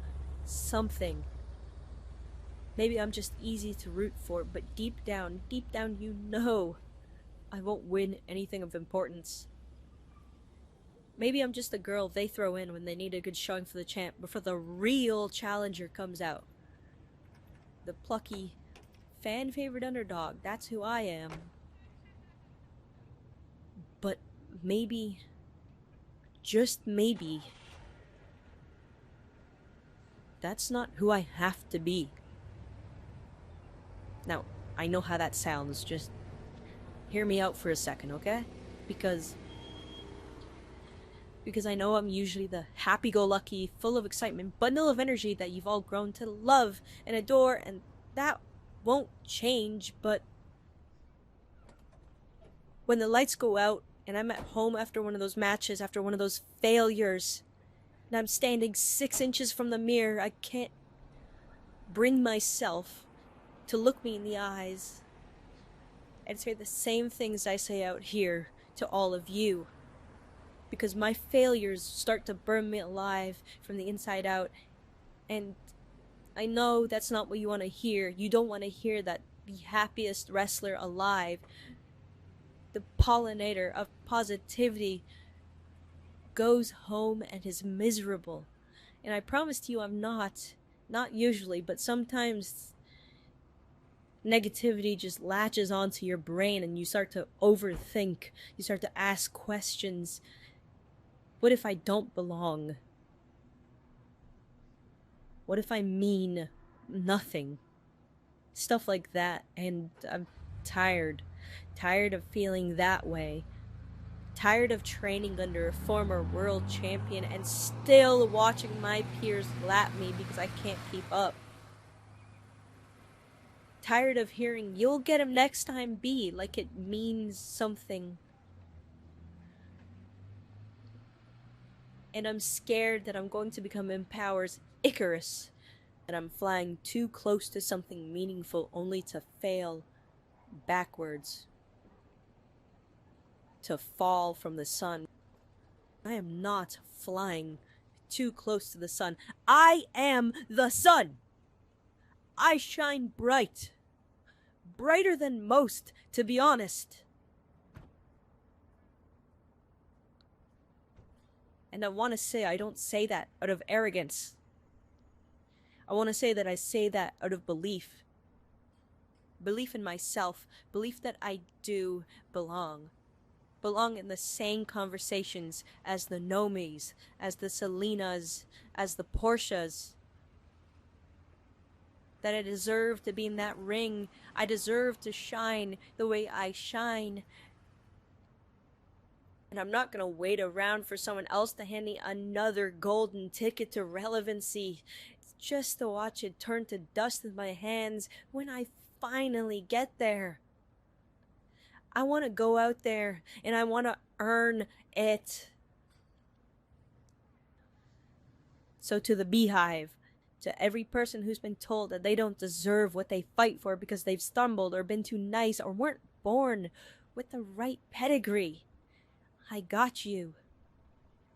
something. Maybe I'm just easy to root for, but deep down, you know I won't win anything of importance. Maybe I'm just the girl they throw in when they need a good showing for the champ before the real challenger comes out. The plucky, fan-favorite underdog, that's who I am. But maybe, just maybe, that's not who I have to be. Now, I know how that sounds, just hear me out for a second, okay? Because I know I'm usually the happy-go-lucky, full of excitement, bundle of energy that you've all grown to love and adore, and that won't change, but when the lights go out and I'm at home after one of those matches, after one of those failures, and I'm standing 6 inches from the mirror, I can't bring myself to look me in the eyes and say the same things I say out here to all of you. Because my failures start to burn me alive from the inside out. And I know that's not what you want to hear. You don't want to hear that the happiest wrestler alive, the pollinator of positivity, goes home and is miserable. And I promise you I'm not usually, but sometimes negativity just latches onto your brain and you start to overthink. You start to ask questions. What if I don't belong? What if I mean nothing? Stuff like that, and I'm tired. Tired of feeling that way. Tired of training under a former world champion and still watching my peers lap me because I can't keep up. Tired of hearing, "You'll get him next time, B," like it means something. And I'm scared that I'm going to become Empower's Icarus, that I'm flying too close to something meaningful only to fail backwards, to fall from the sun. I am not flying too close to the sun. I am the sun! I shine bright. Brighter than most, to be honest. And I want to say I don't say that out of arrogance. I want to say that I say that out of belief. Belief in myself. Belief that I do belong. Belong in the same conversations as the Nomis, as the Selenas, as the Portias. That I deserve to be in that ring. I deserve to shine the way I shine. And I'm not gonna wait around for someone else to hand me another golden ticket to relevancy just to watch it turn to dust in my hands when I finally get there. I want to go out there and I want to earn it. So to the Beehive, to every person who's been told that they don't deserve what they fight for because they've stumbled or been too nice or weren't born with the right pedigree, I got you.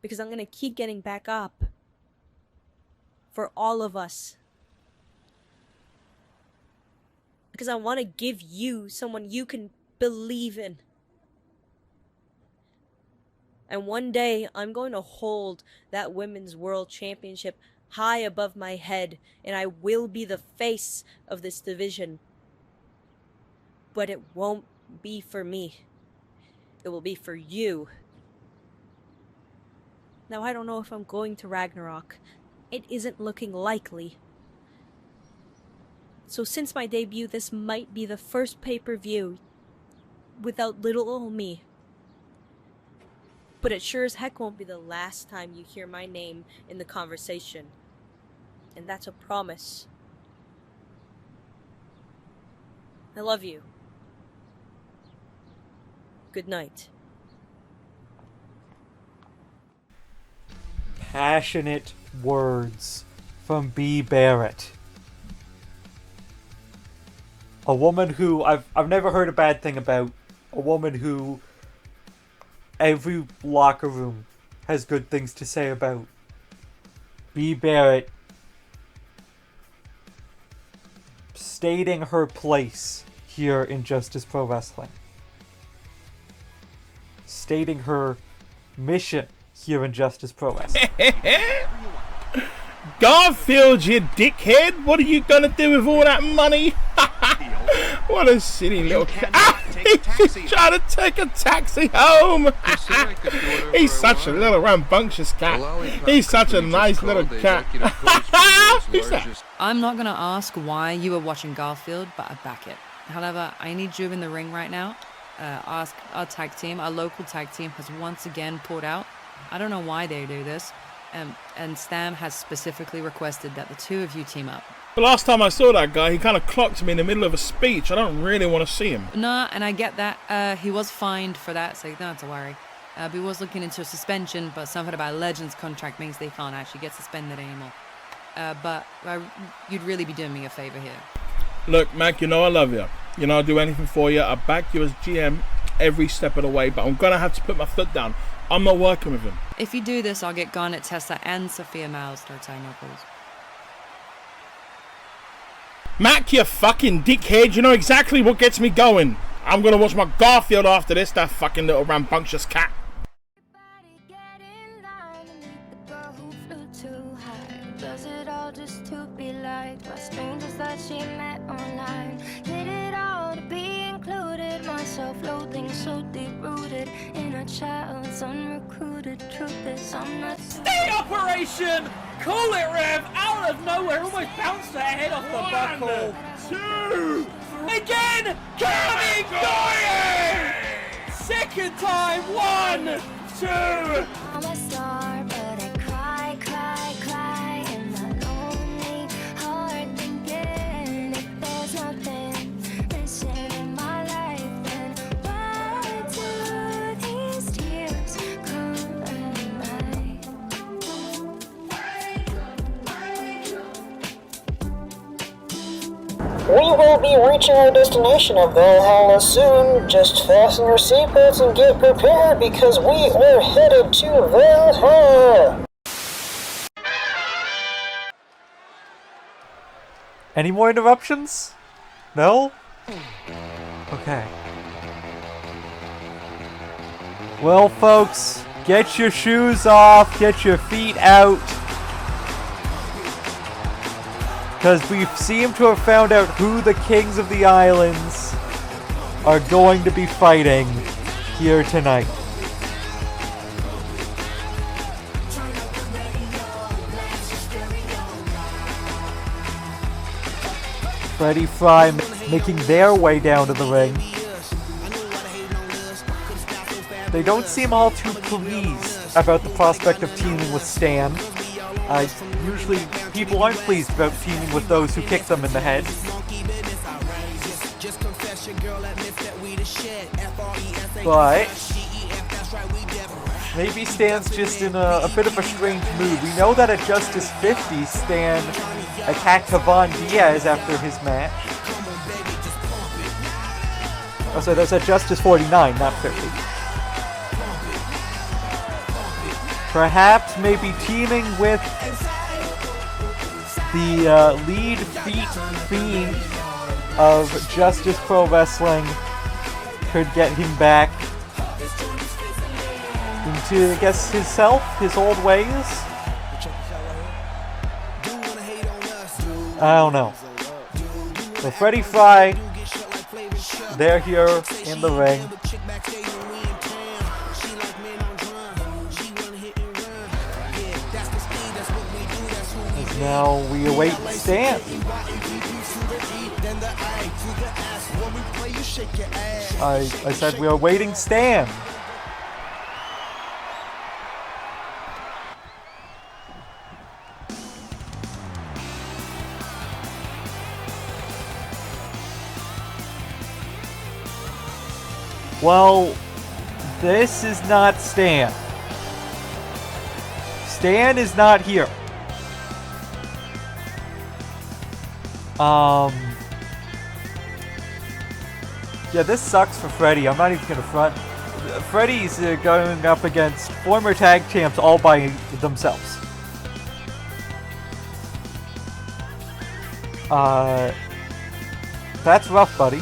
Because I'm going to keep getting back up. For all of us. Because I want to give you someone you can believe in. And one day, I'm going to hold that Women's World Championship high above my head. And I will be the face of this division. But it won't be for me. It will be for you. Now, I don't know if I'm going to Ragnarok. It isn't looking likely. So since my debut, this might be the first pay-per-view without little old me. But it sure as heck won't be the last time you hear my name in the conversation. And that's a promise. I love you. Good night. passionate words from B. Barrett. A woman who I've never heard a bad thing about. A woman who every locker room has good things to say about. B. Barrett stating her place here in Justice Pro Wrestling. Stating her mission here in Justice Pro Wrestling. Garfield, you dickhead! What are you gonna do with all that money? What a silly little cat. He's trying to take a taxi home! He's such a little rambunctious cat. He's such a nice little cat. Who's that? I'm not gonna ask why you were watching Garfield, but I back it. However, I need you in the ring right now. Ask our tag team, our local tag team has once again pulled out. I don't know why they do this. And Stam has specifically requested that the two of you team up. The last time I saw that guy, he kind of clocked me in the middle of a speech. I don't really want to see him. Nah, and I get that. He was fined for that, so you don't have to worry. He was looking into a suspension, but something about a Legends contract means they can't actually get suspended anymore. But you'd really be doing me a favor here. Look, Mac, you know I love you. You know I'll do anything for you. I back you as GM every step of the way, but I'm going to have to put my foot down. I'm not working with him. If you do this, I'll get Garnett Tessa and Sophia Maxwells to retain your calls. Mac, you fucking dickhead. You know exactly what gets me going. I'm going to watch my Garfield after this, that fucking little rambunctious cat. Does it all just to be liked by strangers that she met online? Did it all to be included? My self-loathing so deep-rooted in a child's unrecruited truth is I'm not State operation! Call it Rev! Out of nowhere, almost bounced her head off the buckle. 2, Again! Coming going! Second time, 1, 2. I'm a star, but I cry, cry, cry in my lonely heart thinking if there's nothing missing in my life, then why do these tears come at night? We will be reaching our destination of Valhalla soon. Just fasten your seatbelts and get prepared because we are headed to Valhalla. Any more interruptions? No? Okay. Well, folks, get your shoes off, get your feet out. Because we seem to have found out who the kings of the islands are going to be fighting here tonight. Freddie Fry making their way down to the ring. They don't seem all too pleased about the prospect of teaming with Stan. Usually people aren't pleased about teaming with those who kick them in the head. But maybe Stan's just in a bit of a strange mood. We know that at Justice 50, Stan attacked Heavans Diaz after his match. Oh, so that's at Justice 49, not 50. Perhaps maybe teaming with the lead fiend of Justice Pro Wrestling could get him back into, I guess, his old ways? I don't know. So Freddie Fry, they're here in the ring. Now we await Stan. I said we are awaiting Stan. Well, this is not Stan. Stan is not here. Yeah, this sucks for Freddy. I'm not even gonna front. Freddy's going up against former tag champs all by themselves. That's rough, buddy.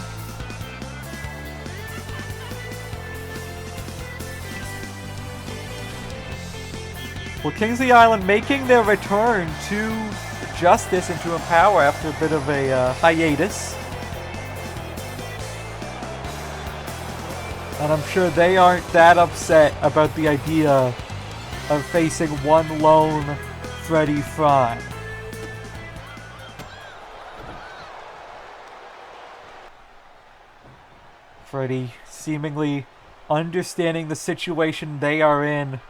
Well, Kingsley Island making their return to Justice and to Empower after a bit of a hiatus. And I'm sure they aren't that upset about the idea of facing one lone Freddy Fry. Freddy seemingly understanding the situation they are in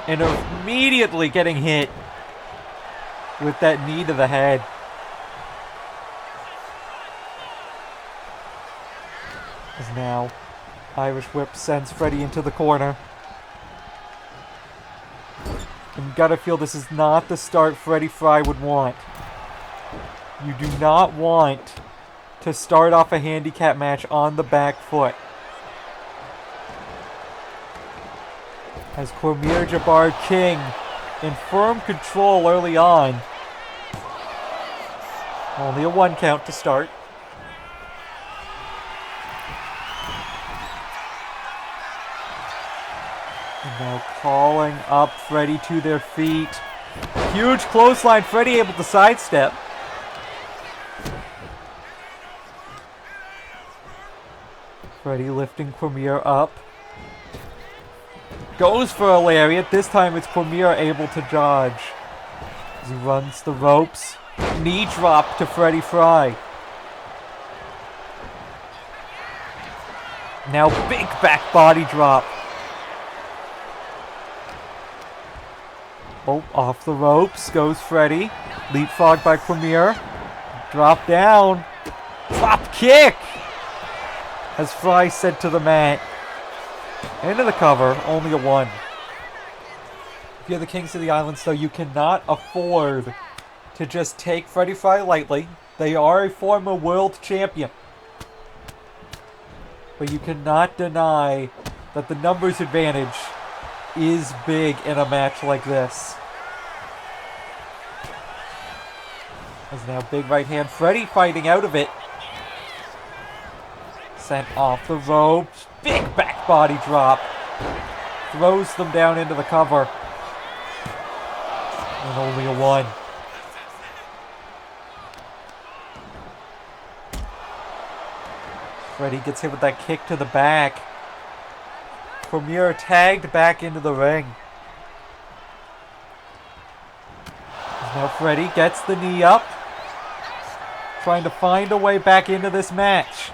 and immediately getting hit with that knee to the head. As now, Irish Whip sends Freddy into the corner. And you gotta feel this is not the start Freddy Fry would want. You do not want to start off a handicap match on the back foot. As Cormier Jabbar King in firm control early on. Only a 1 count to start. And now calling up Freddy to their feet. Huge clothesline. Freddy able to sidestep. Freddy lifting Cormier up. Goes for a lariat. This time it's Cormier able to dodge. As he runs the ropes. Knee drop to Freddy Fry. Now big back body drop. Oh, off the ropes goes Freddy. Leapfrog by Cormier. Drop down. Drop kick. As Fry sent to the mat. Into the cover, only a 1. If you're the Kings of the Islands, though, you cannot afford to just take Freddy Fry lightly. They are a former world champion. But you cannot deny that the numbers advantage is big in a match like this. As now big right hand, Freddy fighting out of it. Sent off the ropes. Big back body drop. Throws them down into the cover. And only a 1. Freddy gets hit with that kick to the back. Cormier tagged back into the ring. Now Freddy gets the knee up. Trying to find a way back into this match.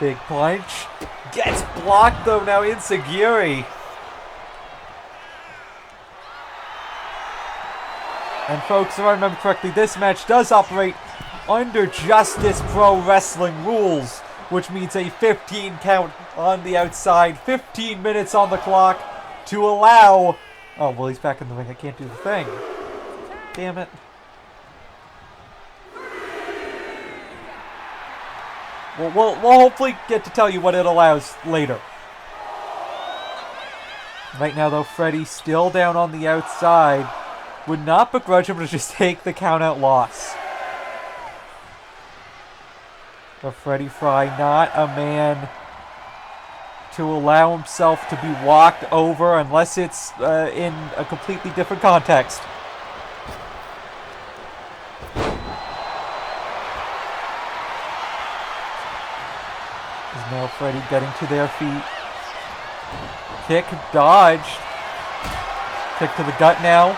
Big punch. Gets blocked though now Inseguri. And folks, if I remember correctly, this match does operate under Justice Pro Wrestling rules, which means a 15 count on the outside, 15 minutes on the clock to allow... Oh, well, he's back in the ring. I can't do the thing. Damn it. We'll hopefully get to tell you what it allows later. Right now, though, Freddy still down on the outside. Would not begrudge him to just take the count-out loss. But Freddy Fry, not a man to allow himself to be walked over unless it's in a completely different context. Is now Freddy getting to their feet. Kick dodged. Kick to the gut now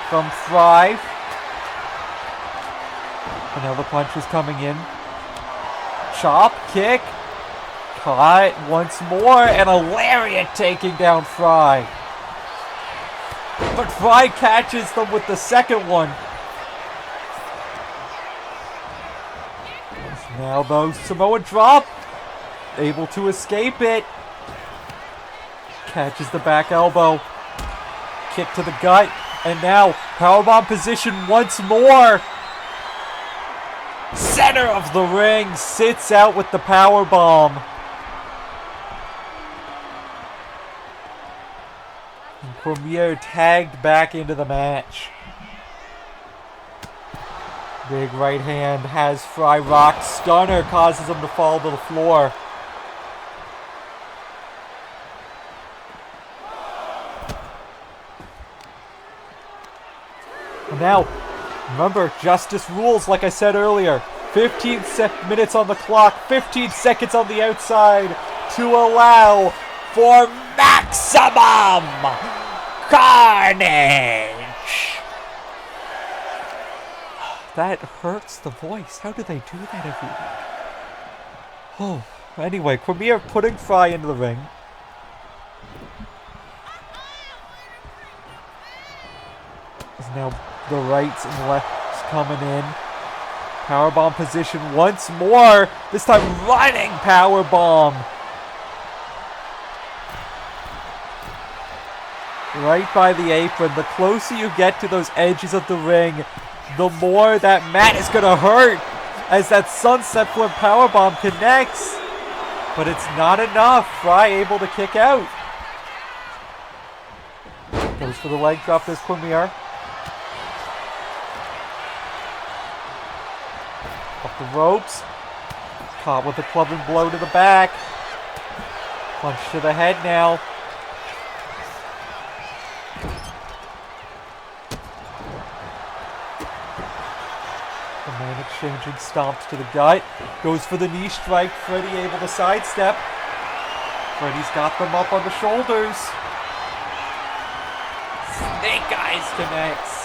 from Fry. And now the punch is coming in. Chop, kick, caught once more, and a lariat taking down Fry. But Fry catches them with the second one. Now though, Samoa drop, able to escape it. Catches the back elbow. Kick to the gut. And now, powerbomb position once more. Center of the ring. Sits out with the powerbomb. And Cormier tagged back into the match. Big right hand has Fry rocked. Stunner causes him to fall to the floor. And now, remember, justice rules like I said earlier. 15 minutes on the clock, 15 seconds on the outside to allow for maximum carnage. That hurts the voice. How do they do that every week? Oh, anyway, Cormier putting Fry into the ring. Is now the rights and lefts coming in. Powerbomb position once more. This time running powerbomb. Right by the apron. The closer you get to those edges of the ring, the more that mat is going to hurt as that sunset flip powerbomb connects. But it's not enough. Fry able to kick out. Goes for the leg drop this Cormier. Up the ropes. Caught with a clubbing blow to the back. Punch to the head now. The man exchanging stomps to the gut. Goes for the knee strike. Freddy able to sidestep. Freddy's got them up on the shoulders. Snake Eyes connects.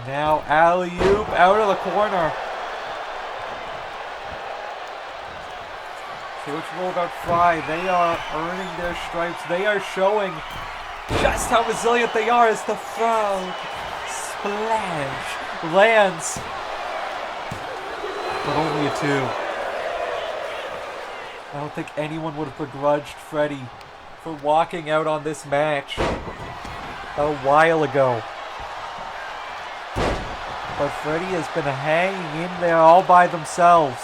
Now alley-oop out of the corner. See what you know about Fry. They are earning their stripes. They are showing just how resilient they are as the frog splash lands. But only a 2. I don't think anyone would have begrudged Freddy for walking out on this match a while ago. But Freddy has been hanging in there all by themselves.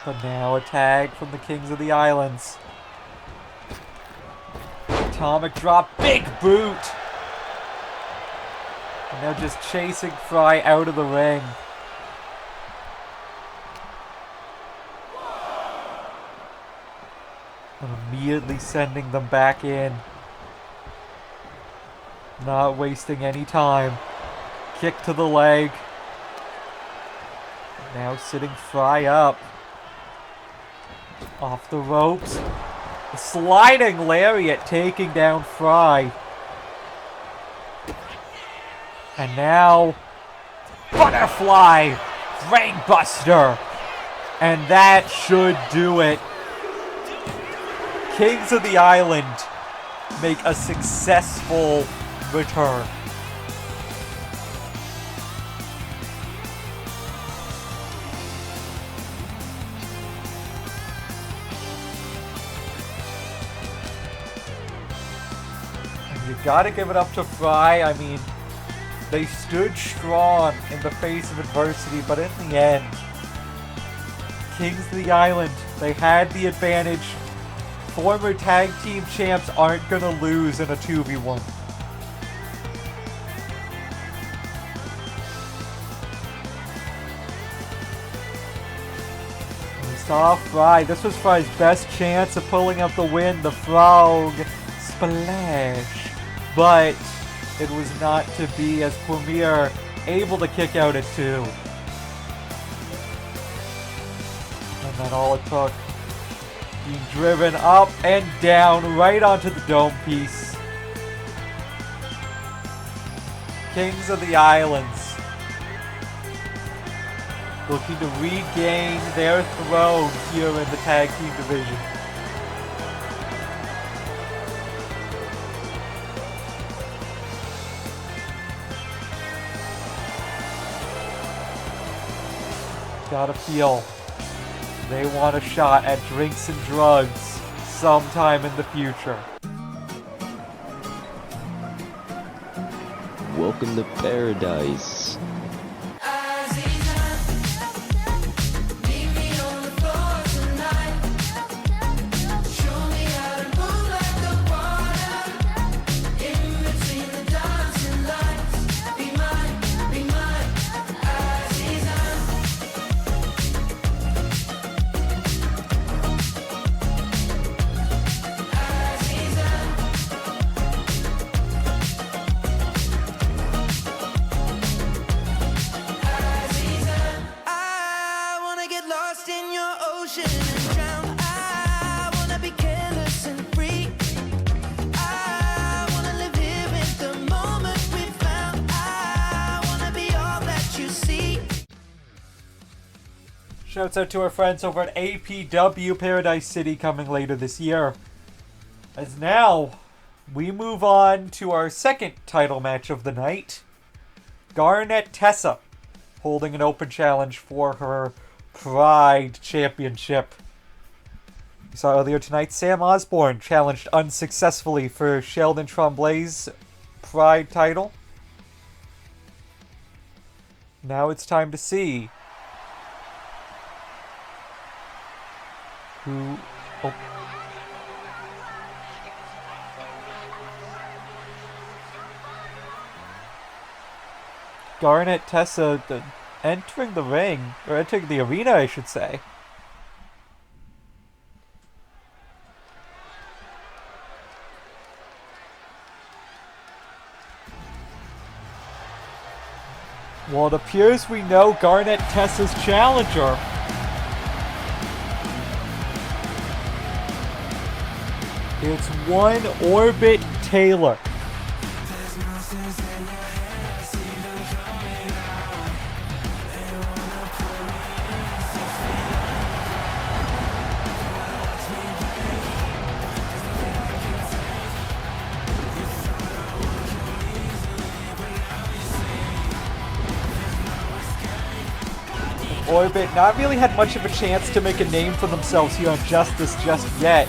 But now a tag from the Kings of the Islands. Atomic drop, big boot. And now just chasing Fry out of the ring. And immediately sending them back in. Not wasting any time. Kick to the leg. Now sitting Fry up. Off the ropes. A sliding lariat taking down Fry. And now butterfly brainbuster. And that should do it. Kings of the Island make a successful return. And you gotta give it up to Fry. I mean, they stood strong in the face of adversity, but in the end, Kings of the Island, they had the advantage. Former tag team champs aren't going to lose in a 2v1. We saw Fry. This was Fry's best chance of pulling out the win. The frog splash. But it was not to be, as Cormier able to kick out at 2. And then all it took. Being driven up and down right onto the dome piece. Kings of the Islands looking to regain their throne here in the tag team division. gotta feel they want a shot at drinks and drugs sometime in the future. Welcome to paradise. Shouts out to our friends over at APW Paradise City coming later this year. As now, we move on to our second title match of the night. Garnett Tessa holding an open challenge for her Pride Championship. We saw earlier tonight Sam Osborne challenged unsuccessfully for Sheldon Tremblay's Pride title. Now it's time to see who... Oh. Garnett Tessa entering the ring, or entering the arena, I should say. Well, it appears we know Garnett Tessa's challenger. It's one Orbit Taylor. Orbit not really had much of a chance to make a name for themselves here on Justice just yet.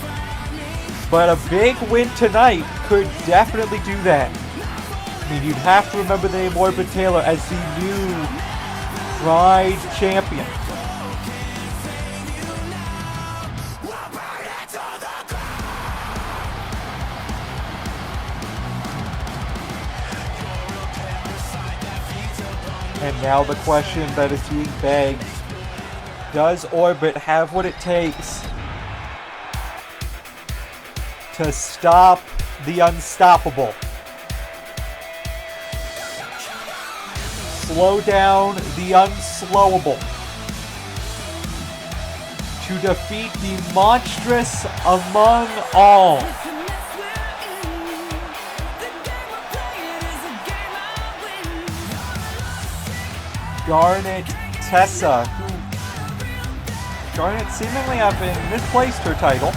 But a big win tonight could definitely do that. I mean, you'd have to remember the name Orbit Taylor as the new Pride champion. And now the question that is being begged, does Orbit have what it takes to stop the unstoppable? Slow down the unslowable. To defeat the monstrous among all. Garnett Tessa, who Garnett seemingly having misplaced her title.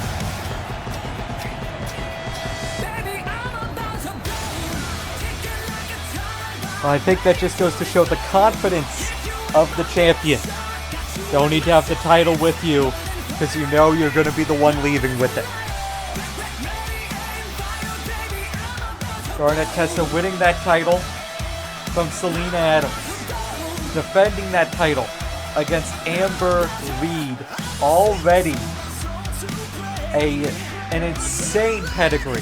Well, I think that just goes to show the confidence of the champion. Don't need to have the title with you, because you know you're going to be the one leaving with it. Garnett Tessa winning that title from Selena Adams. Defending that title against Amber Reed. Already an insane pedigree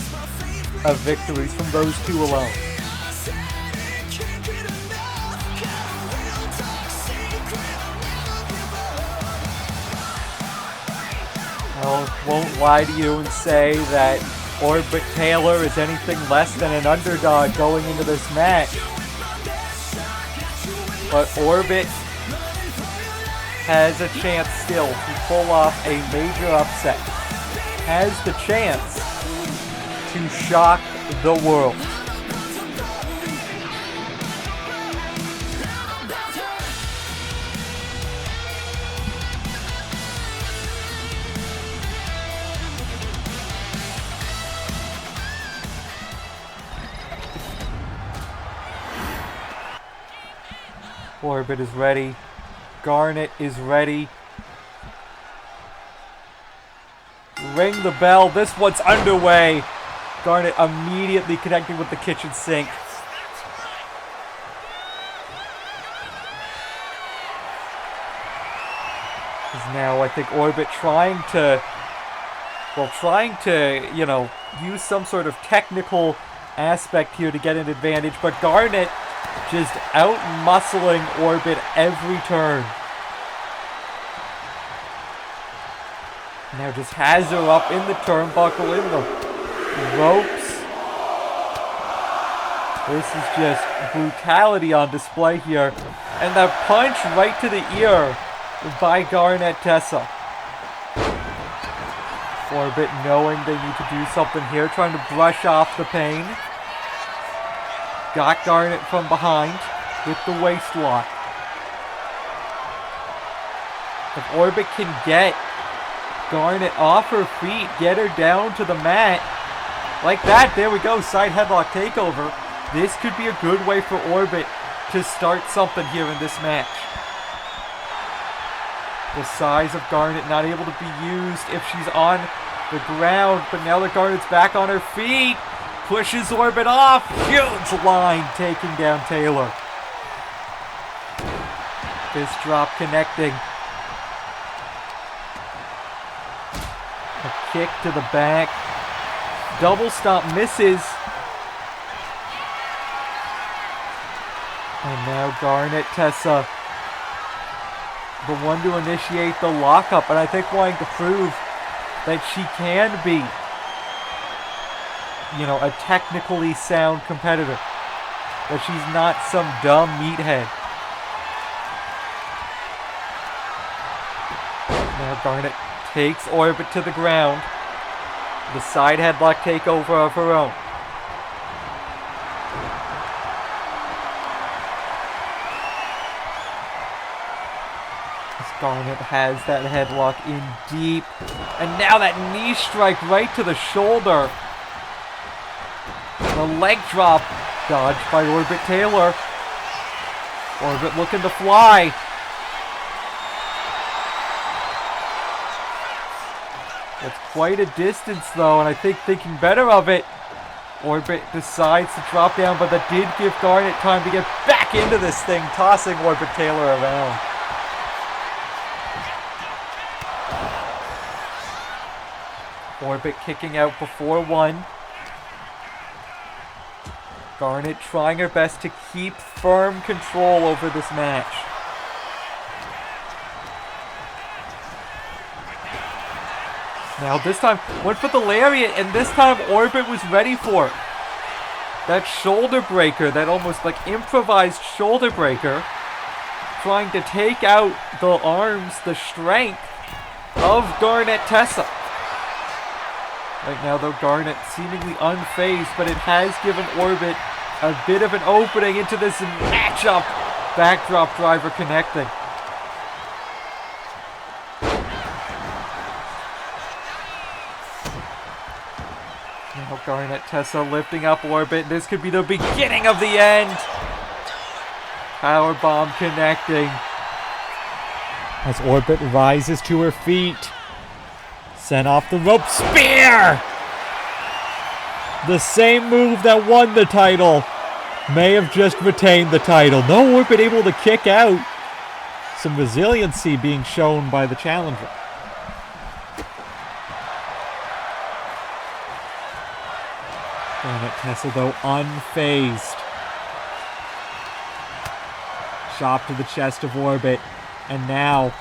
of victories from those two alone. I won't lie to you and say that Orbit Taylor is anything less than an underdog going into this match. But Orbit has a chance still to pull off a major upset. Has the chance to shock the world. Orbit is ready. Garnett is ready. Ring the bell. This one's underway. Garnett immediately connecting with the kitchen sink. Is now, I think, Orbit trying to, you know, use some sort of technical aspect here to get an advantage, but Garnett just out-muscling Orbit every turn. Now just has her up in the turnbuckle, in the ropes. This is just brutality on display here. And that punch right to the ear by Garnett Tessa. Orbit knowing they need to do something here, trying to brush off the pain. Got Garnett from behind with the waist lock. If Orbit can get Garnett off her feet, get her down to the mat, like that, there we go, side headlock takeover. This could be a good way for Orbit to start something here in this match. The size of Garnett not able to be used if she's on the ground, but now that Garnett's back on her feet, pushes Orbit off, huge line taking down Taylor. Fist drop connecting. A kick to the back. Double stomp misses. And now Garnett Tessa, the one to initiate the lockup, and I think wanting to prove that she can be, you know, a technically sound competitor. That she's not some dumb meathead. Now Garnett takes Orbit to the ground. The side headlock takeover of her own. Garnett has that headlock in deep. And now that knee strike right to the shoulder. The leg drop dodged by Orbit Taylor. Orbit looking to fly. It's quite a distance though, and I think thinking better of it, Orbit decides to drop down, but that did give Garnett time to get back into this thing, tossing Orbit Taylor around. Orbit kicking out before one. Garnett trying her best to keep firm control over this match. Now this time, went for the lariat, and this time Orbit was ready for it. That shoulder breaker, that almost like improvised shoulder breaker, trying to take out the arms, the strength of Garnett Tessa. Right now though, Garnett seemingly unfazed, but it has given Orbit a bit of an opening into this matchup. Backdrop driver connecting. Now Garnett Tessa lifting up Orbit. This could be the beginning of the end. Powerbomb connecting. As Orbit rises to her feet. Sent off the rope. Spear! The same move that won the title may have just retained the title. No Orbit able to kick out. Some resiliency being shown by the challenger. Garnett Tessa though unfazed. Chop to the chest of Orbit. And now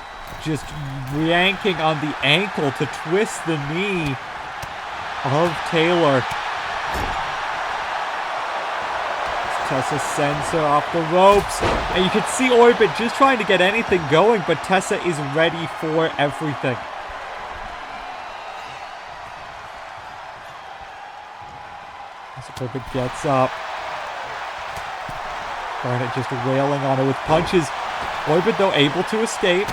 just yanking on the ankle to twist the knee of Taylor. Tessa sends her off the ropes. And you can see Orbit just trying to get anything going, but Tessa is ready for everything. As Orbit gets up. Garnett just wailing on her with punches. Orbit though able to escape.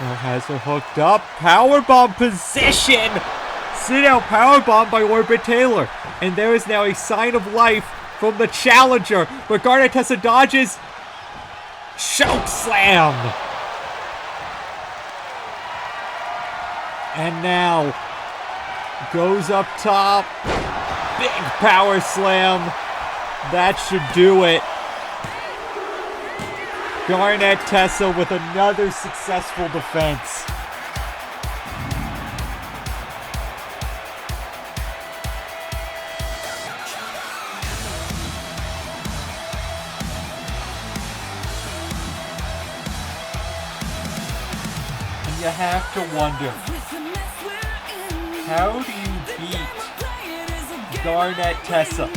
Now has her hooked up. Powerbomb position! Sit out powerbomb by Orbit Taylor. And there is now a sign of life from the challenger. But Garnett Tessa dodges. Choke slam! And now, goes up top. Big power slam. That should do it. Garnett Tessa with another successful defense. And you have to wonder, how do you beat Garnett Tessa?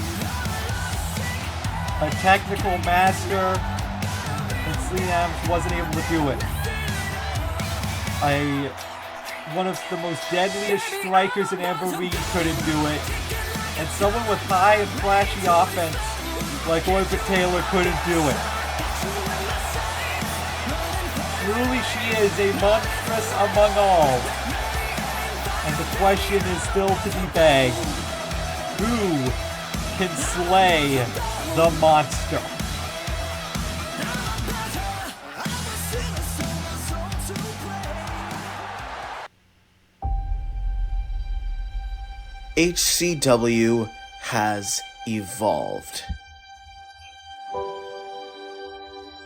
A technical master, and Heavans wasn't able to do it. One of the most deadliest strikers in MVE couldn't do it. And someone with high and flashy offense like Orbit Taylor couldn't do it. Truly, she is a monstrous among all. And the question is still to be begged. Who can slay the monster? HCW has evolved.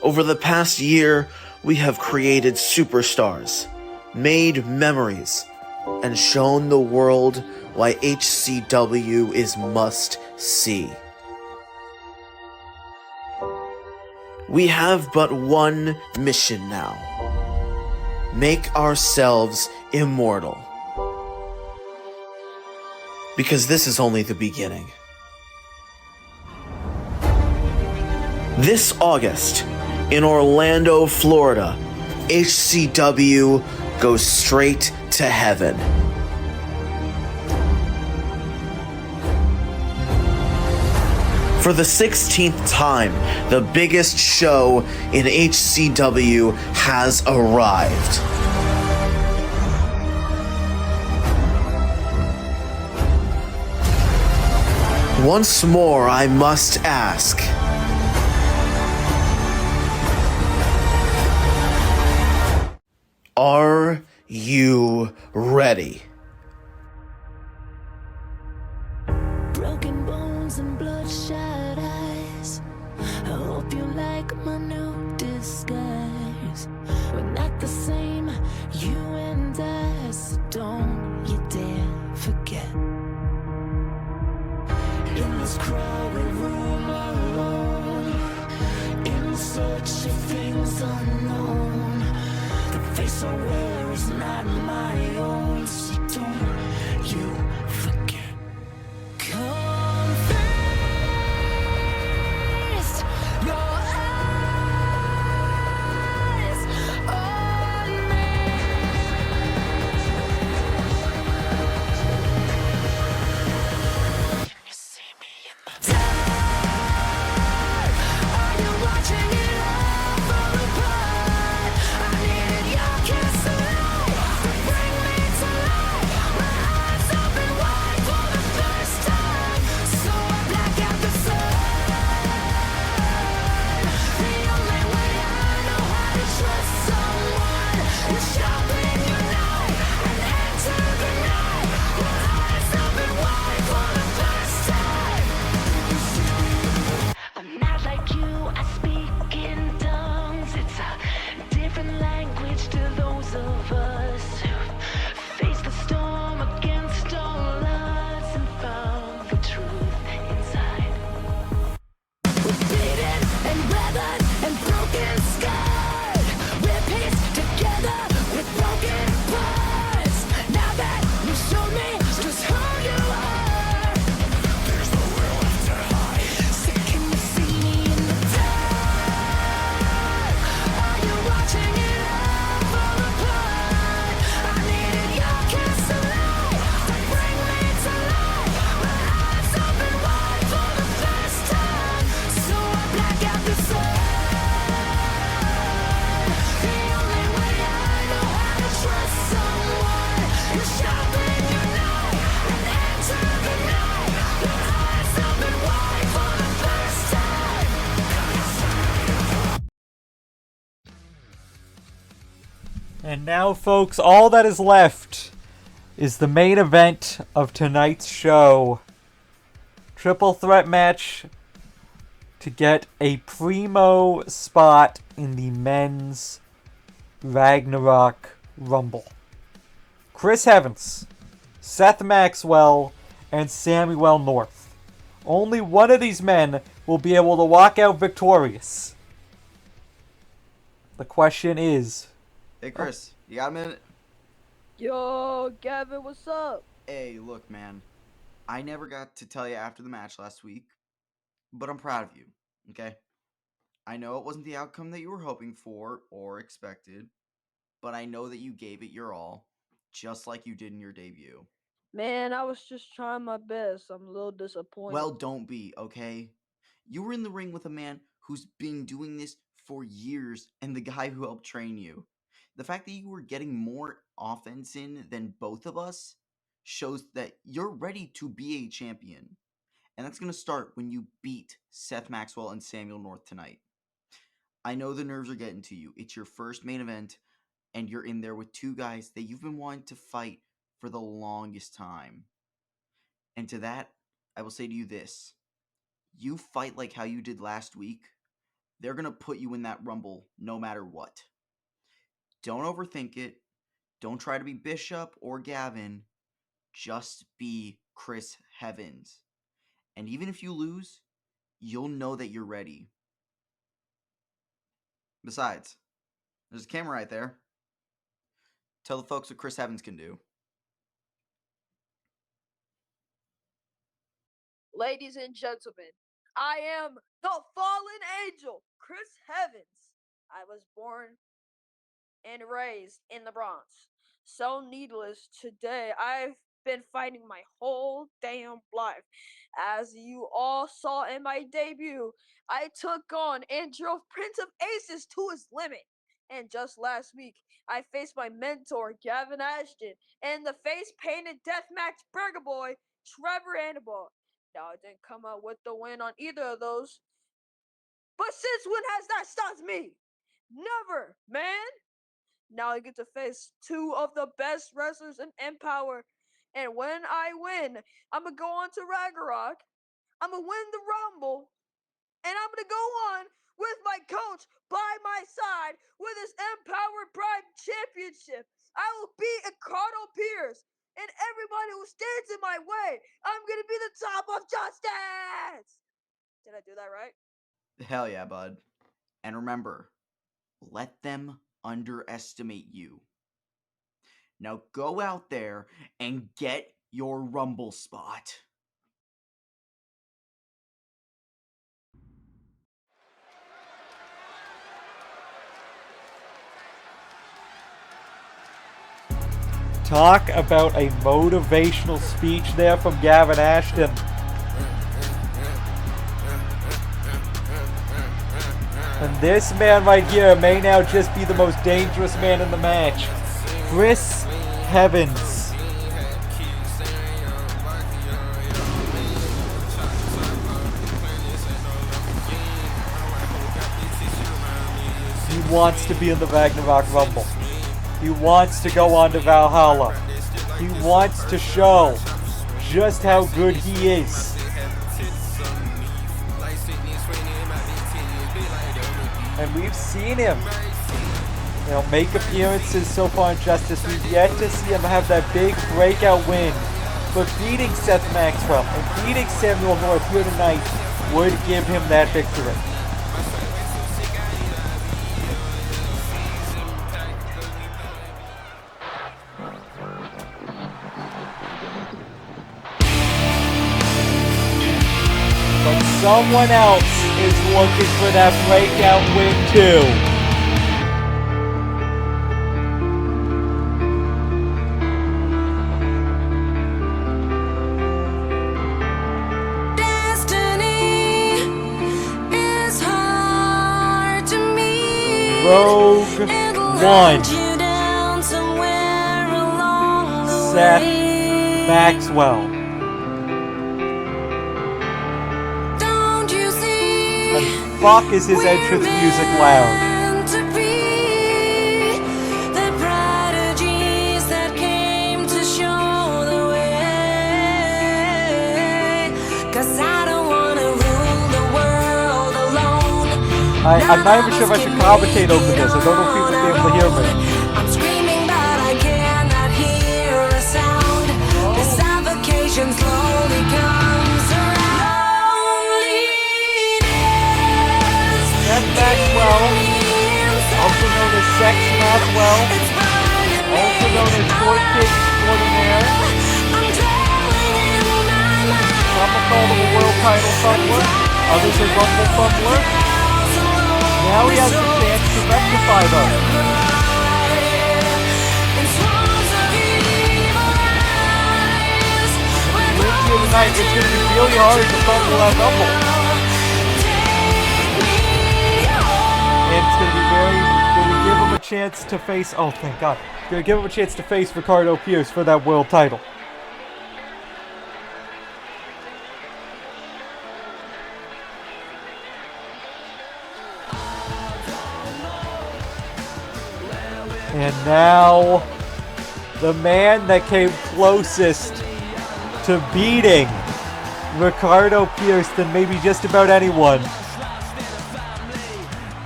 Over the past year, we have created superstars, made memories, and shown the world why HCW is must-see. We have but one mission now. Make ourselves immortal. Because this is only the beginning. This August, in Orlando, Florida, HCW goes straight to heaven. For the 16th time, the biggest show in HCW has arrived. Once more, I must ask. Are you ready? Broken bones and bloodshot eyes. I hope you like my new disguise. We're not the same, you and I, so don't you dare forget. In this crowded room alone, in search of things unknown, the face I wear is not my own, so don't you forget. Confess your eyes on me. Can you see me in the dark? Are you watching it all fall apart? I needed your kiss to bring me And now, folks, all that is left is the main event of tonight's show. Triple threat match to get a primo spot in the men's Ragnarok Rumble. Chris Heavans, Seth Maxwell, and Samuel North. Only one of these men will be able to walk out victorious. The question is... Hey Chris, you got a minute? Yo, Gavin, what's up? Hey, look, man. I never got to tell you after the match last week, but I'm proud of you, okay? I know it wasn't the outcome that you were hoping for or expected, but I know that you gave it your all, just like you did in your debut. Man, I was just trying my best. I'm a little disappointed. Well, don't be, okay? You were in the ring with a man who's been doing this for years and the guy who helped train you. The fact that you were getting more offense in than both of us shows that you're ready to be a champion. And that's going to start when you beat Seth Maxwell and Samuel North tonight. I know the nerves are getting to you. It's your first main event, and you're in there with two guys that you've been wanting to fight for the longest time. And to that, I will say to you this. You fight like how you did last week, they're going to put you in that Rumble no matter what. Don't overthink it. Don't try to be Bishop or Gavin. Just be Chris Heavans. And even if you lose, you'll know that you're ready. Besides, there's a camera right there. Tell the folks what Chris Heavans can do. Ladies and gentlemen, I am the fallen angel, Chris Heavans. I was born and raised in the Bronx. So needless today, I've been fighting my whole damn life. As you all saw in my debut, I took on and drove Prince of Aces to his limit. And just last week, I faced my mentor, Gavin Ashton, and the face-painted deathmatch burger boy, Trevor Annabelle. Now, I didn't come out with the win on either of those. But since when has that stopped me? Never, man! Now I get to face two of the best wrestlers in Empower. And when I win, I'm going to go on to Ragnarok. I'm going to win the Rumble. And I'm going to go on with my coach by my side with his Empower Prime Championship. I will beat Ricardo Pierce and everybody who stands in my way. I'm going to be the top of justice. Did I do that right? Hell yeah, bud. And remember, let them underestimate you. Now go out there and get your Rumble spot. Talk about a motivational speech there from Gavin Ashton. And this man right here may now just be the most dangerous man in the match. Chris Heavans. He wants to be in the Ragnarok Rumble. He wants to go on to Valhalla. He wants to show just how good he is. And we've seen him, make appearances so far in Justice. We've yet to see him have that big breakout win. But beating Seth Maxwell and beating Samuel North here tonight would give him that victory. But someone else is looking for that breakout win too. Rogue One. Seth Maxwell. And fuck is his entrance music loud. I'm not even sure if I should commentate over this. I don't know if people will be able to hear me. I'm screaming, but I cannot hear a sound. The suffocation slowly comes around. Seth Maxwell, also known as Sex Maxwell, also known as Short King Extraordinaire. Some will call him a world title fumbler, others a Rumble fumbler. Now he has the chance to rectify those. If he wins here tonight, it's going to be really hard to fumble that Rumble. And it's going to give him a chance to face, oh thank God, going to give him a chance to face Ricardo Pierce for that world title. And now, the man that came closest to beating Ricardo Pierce than maybe just about anyone.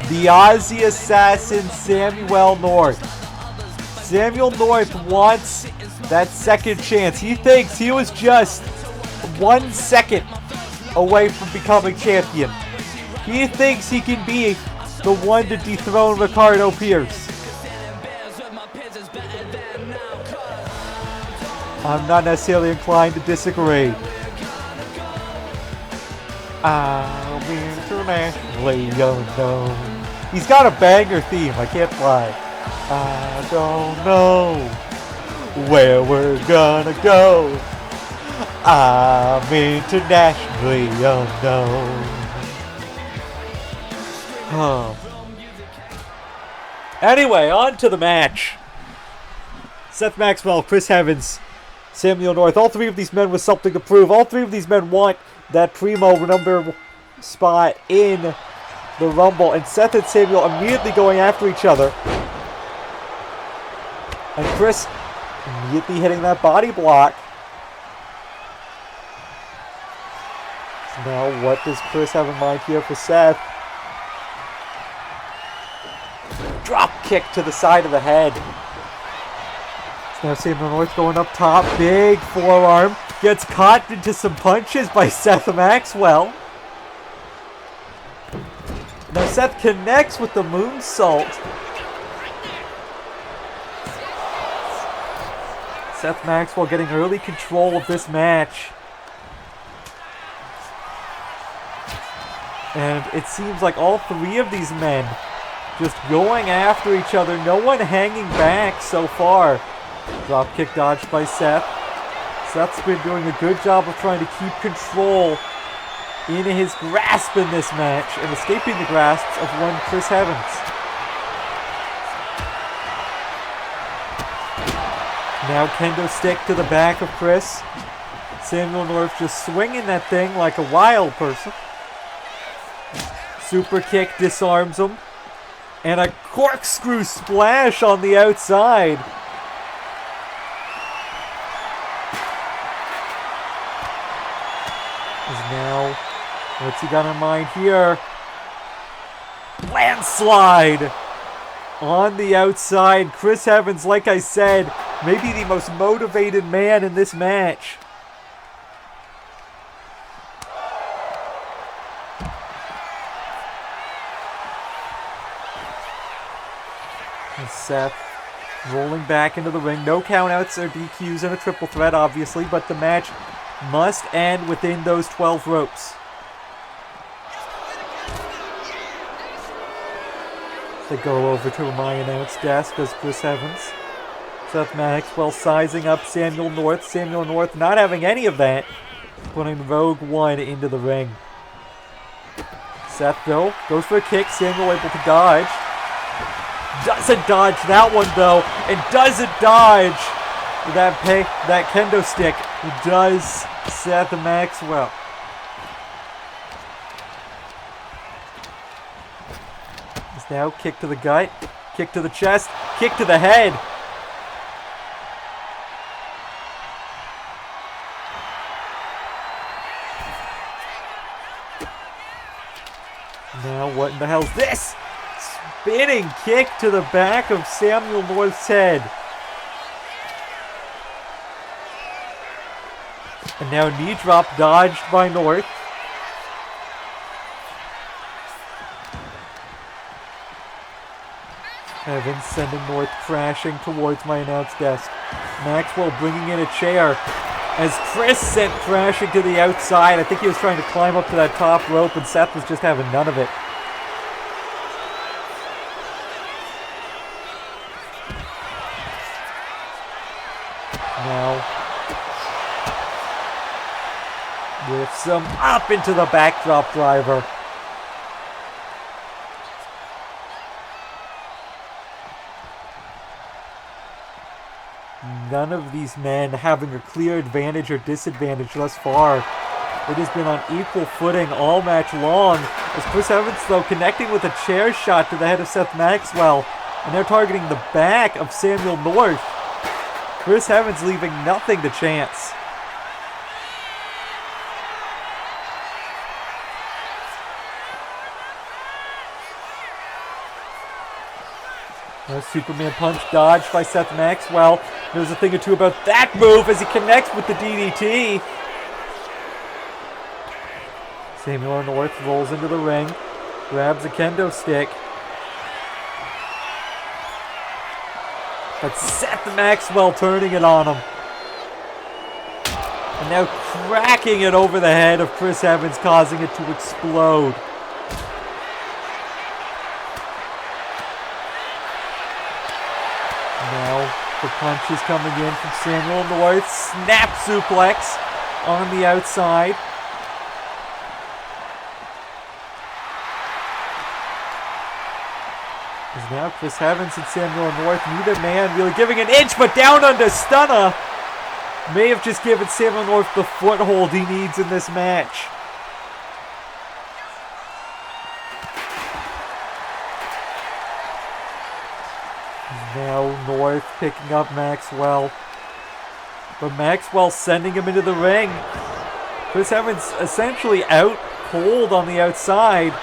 The Aussie assassin, Samuel North. Samuel North wants that second chance. He thinks he was just 1 second away from becoming champion. He thinks he can be the one to dethrone Ricardo Pierce. I'm not necessarily inclined to disagree. I'll be internationally unknown. He's got a banger theme, I can't lie. I don't know where we're gonna go. I'm internationally unknown. Oh. Anyway, on to the match. Seth Maxwell, Chris Heavans, Samuel North. All three of these men with something to prove. All three of these men want that primo number spot in the Rumble. And Seth and Samuel immediately going after each other. And Chris immediately hitting that body block. So now what does Chris have in mind here for Seth? Drop kick to the side of the head. Now Samuel North going up top, big forearm, gets caught into some punches by Seth Maxwell. Now Seth connects with the moonsault. Seth Maxwell getting early control of this match. And it seems like all three of these men just going after each other, no one hanging back so far. Drop kick dodged by Seth. Seth's been doing a good job of trying to keep control in his grasp in this match and escaping the grasps of one Chris Heavans. Now kendo stick to the back of Chris. Samuel North just swinging that thing like a wild person. Super kick disarms him. And a corkscrew splash on the outside. Now, what's he got in mind here? Landslide on the outside. Chris Heavans, like I said, maybe the most motivated man in this match. And Seth rolling back into the ring. No countouts or DQs in a triple threat, obviously, but the match must end within those 12 ropes. They go over to my announce desk as Chris Heavans. Seth Maxwell sizing up Samuel North. Samuel North not having any of that. Putting Rogue One into the ring. Seth, though, goes for a kick. Samuel able to dodge. Doesn't dodge that one, though. And doesn't dodge that kendo stick. Does Seth Maxwell. It's now kick to the gut, kick to the chest, kick to the head. Now what in the hell's this? Spinning kick to the back of Samuel North's head. And now knee drop dodged by North. Heavans sending North crashing towards my announce desk. Maxwell bringing in a chair as Chris sent crashing to the outside. I think he was trying to climb up to that top rope and Seth was just having none of it. Now, lifts him up into the backdrop driver. None of these men having a clear advantage or disadvantage thus far. It has been on equal footing all match long, as Chris Heavans, though, connecting with a chair shot to the head of Seth Maxwell, and they're targeting the back of Samuel North. Chris Heavans leaving nothing to chance. A Superman punch dodged by Seth Maxwell. There's a thing or two about that move as he connects with the DDT. Samuel North rolls into the ring, grabs a kendo stick. But Seth Maxwell turning it on him. And now cracking it over the head of Chris Heavans, causing it to explode. Now the punches coming in from Samuel North. Snap suplex on the outside. As now Chris Heavans and Samuel North, neither man really giving an inch, but down under stunner. May have just given Samuel North the foothold he needs in this match. Now North picking up Maxwell. But Maxwell sending him into the ring. Chris Heavans essentially out cold on the outside.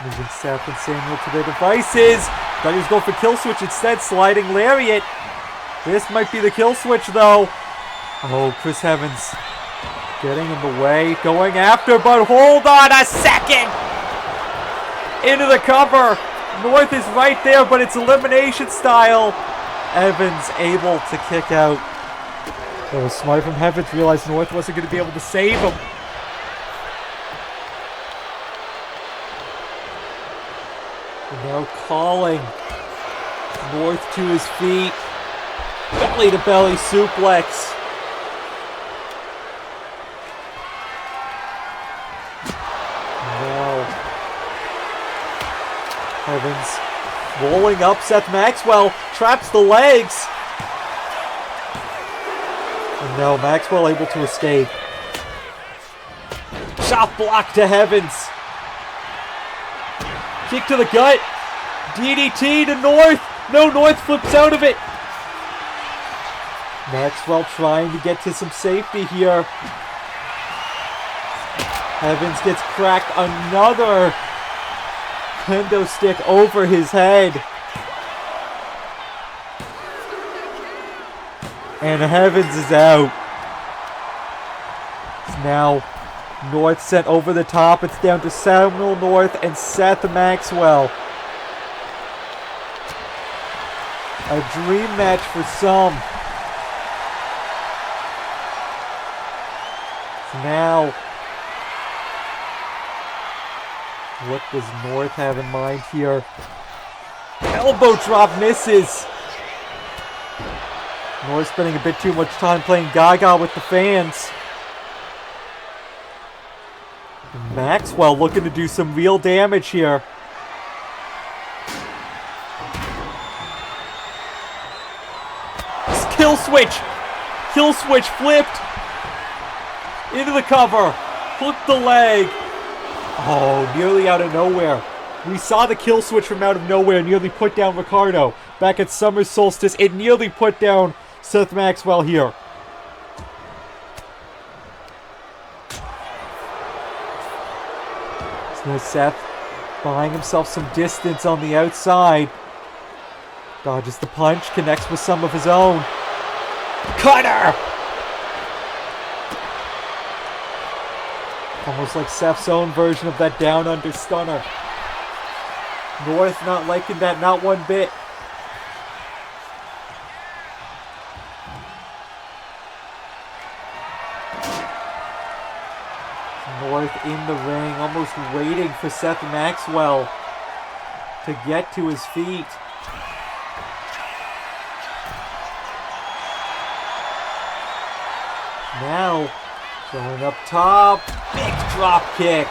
Moving Seth and Samuel to their devices. Thought he was going for kill switch instead, sliding lariat. This might be the kill switch though. Oh, Chris Heavans getting in the way, going after, but hold on a second! Into the cover. North is right there, but it's elimination style. Evans able to kick out. That was smart from Heavans, realized North wasn't going to be able to save him. And now calling North to his feet. Belly to belly suplex. Now Heavans rolling up Seth Maxwell, traps the legs. And now Maxwell able to escape. Chop block to Heavans. Kick to the gut. DDT to North. No, North flips out of it. Maxwell trying to get to some safety here. Heavans gets cracked. Another kendo stick over his head. And Heavans is out. Now North sent over the top. It's down to Samuel North and Seth Maxwell. A dream match for some. Now, what does North have in mind here? Elbow drop misses. North spending a bit too much time playing Gaga with the fans. Maxwell looking to do some real damage here. Kill switch! Kill switch flipped! Into the cover! Hooked the leg! Oh, nearly out of nowhere. We saw the kill switch from out of nowhere nearly put down Ricardo. Back at Summer Solstice, it nearly put down Seth Maxwell here. Here's Seth buying himself some distance on the outside. Dodges the punch, connects with some of his own. Cutter! Almost like Seth's own version of that down under stunner. North not liking that, not one bit. North in the ring, almost waiting for Seth Maxwell to get to his feet. Now, going up top, big drop kick.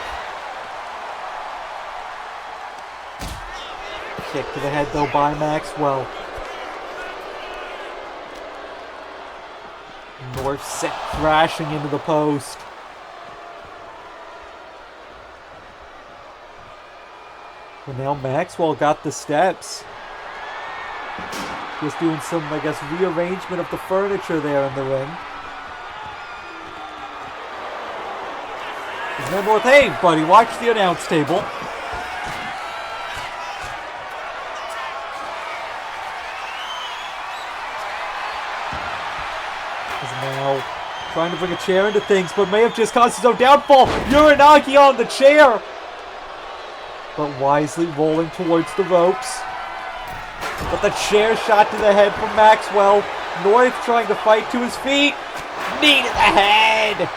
Kick to the head though by Maxwell. North set thrashing into the post. But now Maxwell got the steps. Just doing some, I guess, rearrangement of the furniture there in the ring. And then North, hey buddy, watch the announce table. Is now trying to bring a chair into things, but may have just caused his own downfall. Uranagi on the chair! But wisely rolling towards the ropes. But the chair shot to the head from Maxwell. North trying to fight to his feet. Knee to the head!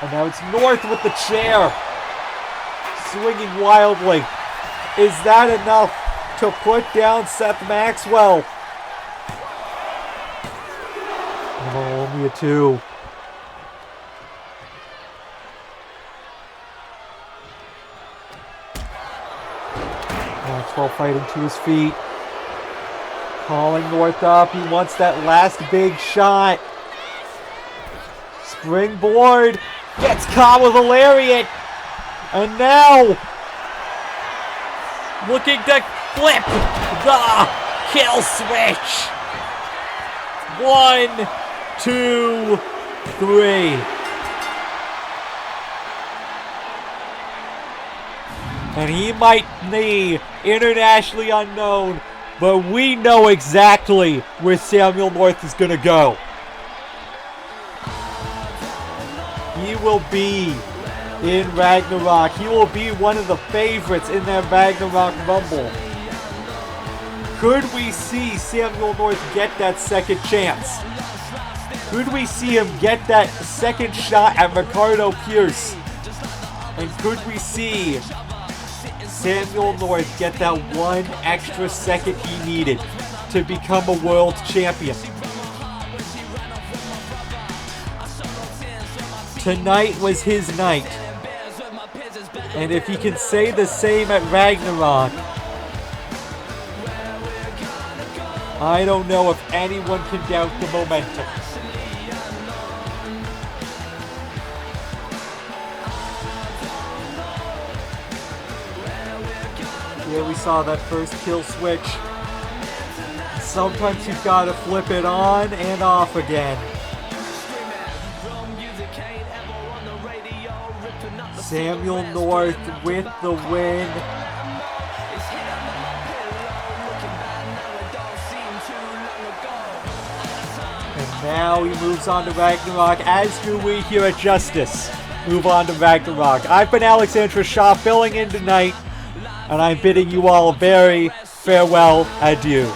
And now it's North with the chair. Swinging wildly. Is that enough to put down Seth Maxwell? Oh, only a 2. Maxwell fighting to his feet. Calling North up. He wants that last big shot. Springboard. Gets caught with a lariat. And now, looking to flip the kill switch. 1, 2, 3. And he might be internationally unknown, but we know exactly where Samuel North is going to go. He will be in Ragnarok. He will be one of the favorites in that Ragnarok Rumble. Could we see Samuel North get that second chance? Could we see him get that second shot at Ricardo Pierce? And could we see Samuel North get that one extra second he needed to become a world champion? Tonight was his night. And if he can say the same at Ragnarok, I don't know if anyone can doubt the momentum. Here we saw that first kill switch. Sometimes you've got to flip it on and off again. Samuel North with the win. And now he moves on to Ragnarok, as do we here at Justice. Move on to Ragnarok. I've been Alexandra Shaw filling in tonight, and I'm bidding you all a very farewell adieu.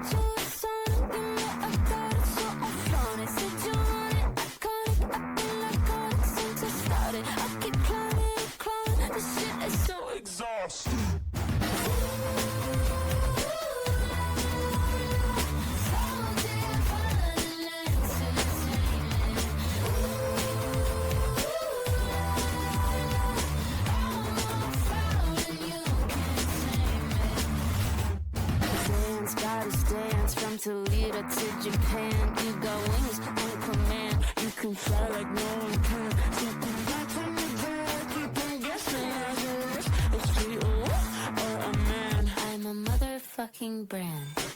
All I do is sign, you know I got it, so I'm flaunting. Said you time to lead her to Japan. You got wings on command. You can fly like no one can. Something back from the bed. Keep on guessing as a street or a man. I'm a motherfucking brand.